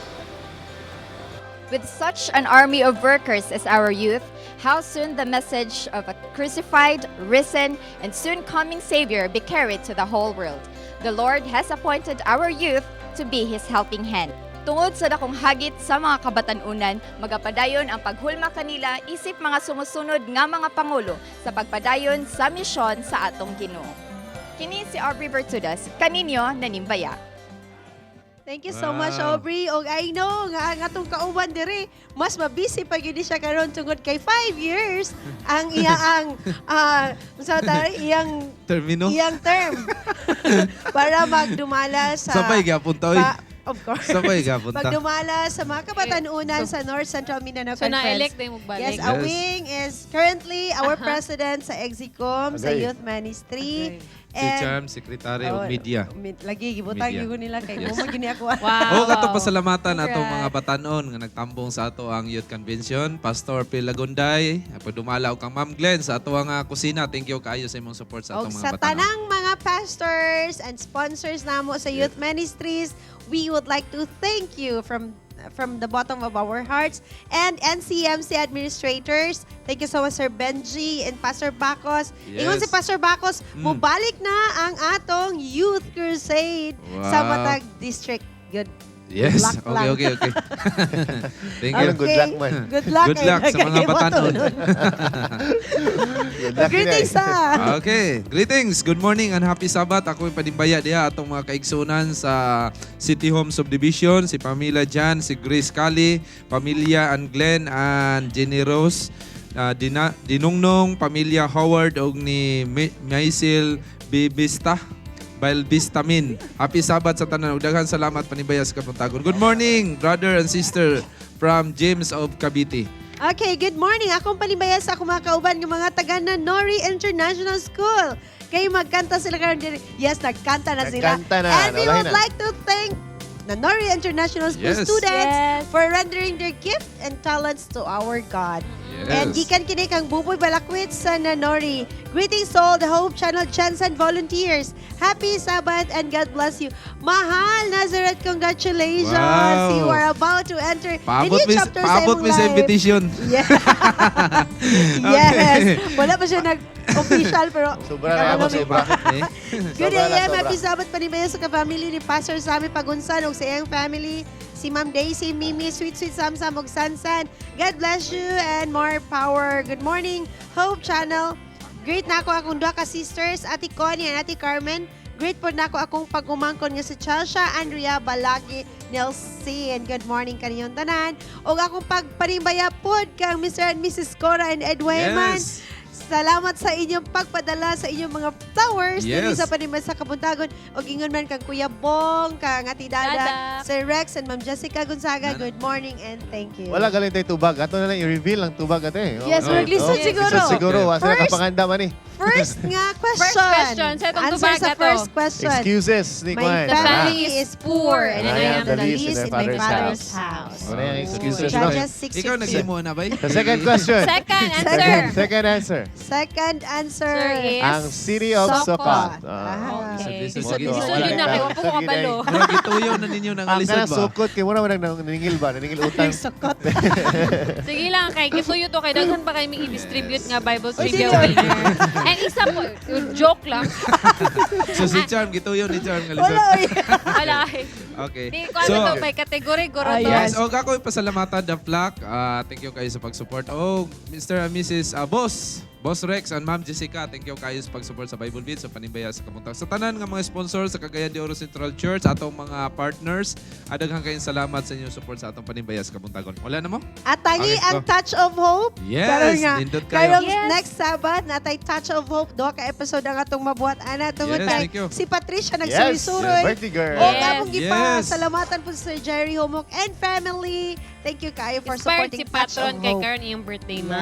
With such an army of workers as our youth, how soon the message of a crucified, risen, and soon coming Savior be carried to the whole world. The Lord has appointed our youth to be His helping hand. Tungod sa dakong hagit sa mga kabatan-unan, magapadayon ang paghulma kanila isip mga sumusunod nga mga pangulo sa pagpadayon sa misyon sa atong Ginoo. Kini si Aubrey Bertudas, kaninyo nanimbaya. Thank you so much, Aubrey. Og I know nga ang atong kauban diri, mas mabisi pa gyud siya karon tungod kay 5 years ang iyang iyang termino, iyang term para magdumala sa sabay gyapon ta oy. Of course. Sabay gyapon ta. Magdumala sa mga kabatanunan sa North Central Mindanao So Conference. na-elect na yung magbalik. Yes, Awing is currently our president sa Exicom sa Youth Ministry. Si Charm, Secretary of Media. Lagi, gibutang Media. ko nila kay mo gini ako. Wow. Katong pasalamatan atong mga batanon nga nagtambong sa ato ang Youth Convention. Pastor Phil Lagunday, pagdumala og kang Ma'am Glenn sa ato ang kusina. Thank you kaayo sa imong support sa atong mga sa batanon. tanang mga pastors and sponsors namo sa Youth Ministries, we would like to thank you from the bottom of our hearts. And NCMC administrators, thank you so much Sir Benji and Pastor Bacos. Yes. Ingon si Pastor Bacos, mubalik na ang atong Youth Crusade sa Wow. Matag District. Good. Yes. Good luck lang. Okay. Thank you. Good luck man. Good luck. Good luck sa mga batanon. Good luck Greetings sa. Okay. Greetings. Good morning and happy Sabbath. Ako yung panimbaya diya atong mga kaigsunan sa City Home Subdivision, si Pamela Jan, si Grace Cali, Pamilya and Glenn and Jenny Rose, Dinungnong, Pamilya Howard og ni Maisel Bibista. Balbistamin. Happy Sabbath sa tanan. Daghan salamat panibaya sa kapuntagon. Good morning, brother and sister from James of Cavite. Okay, good morning. Akong panibaya sa akong mga kauban ng mga taga na Nori International School. Kayo magkanta sila karon diri. Yes, nagkanta na sila. Nagkanta na. And we would like to thank the Nori International School students for rendering their gift and talents to our God. Yes. And gikan kini kang Buboy Balakwit sa Nanori. Greetings to all the Hope Channel Jensen volunteers. Happy Sabbath and God bless you. Mahal Nazareth, congratulations. Wow. You are about to enter a Paabot new chapter sa paabot imong mi sa life. invitation. Yeah. Yes. Wala pa siya nag-official pero Sobra na ako sa iba. Good Sobra na, AM, sobra. happy Sabbath panibaya sa ka-family ni Pastor Sammy Pagunsan ug sa iyang family, si Ma'am Daisy, Mimi, Sweet Samsam ug Sansan. God bless you and more power. Good morning, Hope Channel. Great na ako akong duha ka sisters, Ate Connie and Ate Carmen. Great po na ako akong pag-umangkon nga si Chelsea, Andrea, Balagi, Nelson. Good morning kaninyong tanan. O akong pagpanimbaya pod kang Mr. and Mrs. Cora and Ed Wayman. Yes. Salamat sa inyong pagpadala sa inyong mga flowers. Yes. Dili sa panimba sa Kabuntagon. O ingon man kang Kuya Bong, kang Ati Dada, Sir Rex, and Ma'am Jessica Gonzaga. Good morning and thank you. Wala galing tayo tubag. Ato na lang i-reveal ang tubag ate. Yes, mag-listen siguro. Listen siguro. Wasa na First- kapanganda man eh. First nga question. First question. Sa itong Answer tubag sa na to. first question. Excuses ni My Kwan. family is poor and I I am the least in my father's house. Ano yung excuses So, no? Judges 6:16. Ikaw nagsimo na ba? The second question. Second answer. Second answer. Second answer is Ang City of Sokot. Okay. Sige, Isod sige. yun na kayo. Wapo ko kabalo. Murag gituyo na ninyo ng Ang alisod kanang ba? sukot, kaya muna naningil ba? Naningil utang. Sokot. Sige lang kay kisuyo to kay daghan pa kay may i-distribute nga Bible trivia sige. winner. And isa po, joke lang. So si Charm, gituyo ni Charm ng alisod. Wala, oy. Wala eh. Okay. Di ko ano to, may kategory guro to. Yes, o kako pasalamatan the flock. Thank you kayo sa pag-support. Oh, Mr. and Mrs. Boss Rex and Ma'am Jessica, thank you kayo sa pag-support sa Bible Beats, sa panimbaya sa kamuntag. Sa tanan nga mga sponsors sa Cagayan de Oro Central Church, atong mga partners, daghang kayong salamat sa inyong support sa atong panimbaya sa kamuntagon. Wala na mo? At tangi Okay, ang go. Touch of Hope. Yes, Karon nga, nindot kayo. karong Yes. next Sabbath, natay Touch of Hope. Doha ka episode ang atong mabuhat. Ana, tungod Yes, kay thank you. si Patricia Yes, nagsuroy-suroy. birthday girl. O Yes. among Yes. gipasalamatan po sa Jerry Homok and family. Thank you kayo for Inspired supporting si Touch of Patron kay Hope. Karen yung birthday ma.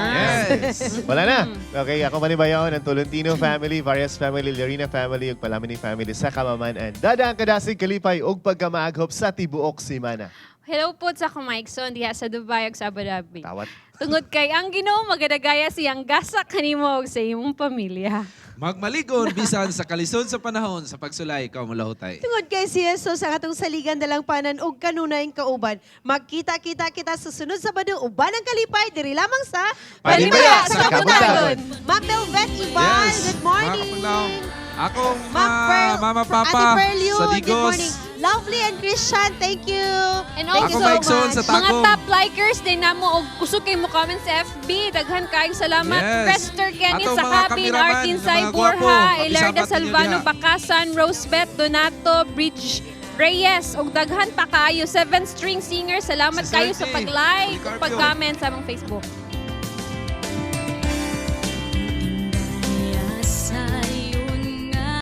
Yes. Wala na. Okay, ako manibayaw ng Tolentino family, Varias family, Lorena family, ug Palamini family sa Kamaman-an. Dadang kadasig kalipay ug pagkamaaghop sa tibuok simana. Hello po sa Kumaigson diha sa Dubai ug sa Abu Dhabi. Tawat. Tungod kay ang Ginoo magadagaya siyang gasak kanimo ug sa imong pamilya. Magmaligon bisan sa kalisod sa panahon sa pagsulay ikaw malahutay. Tungod kay si Jesus ang atong saligan dalang panan ug kanunayng kauban. Magkita-kita kita sa sunod Sabado uban ang kalipay diri lamang sa Panibaya sa Kabuntagon. Ma'am Belvet Ivan, Yes. good morning. Mga kapaglaw. Akong Pearl, Mama Ate Papa Pearl Yu, sa good Digos. morning. Lovely and Christian, thank you. And Thank also, you so Maigsoon much. sa mga Tagum. top likers din namo og kusog kay mo comment sa FB. Daghan kayong salamat. Yes. Prester Kenny Atong sa mga Cabin, kameraman, Artin mga Say gwapo. Borja, Ilarda Pakisabat ninyo Salvano diha. Bakasan, Rosebeth Donato, Bridge Reyes, og daghan pa kayo. 7 string singer, salamat Si kayo sa Sergey pag-like ug Policarpio. pag-comment sa among Facebook.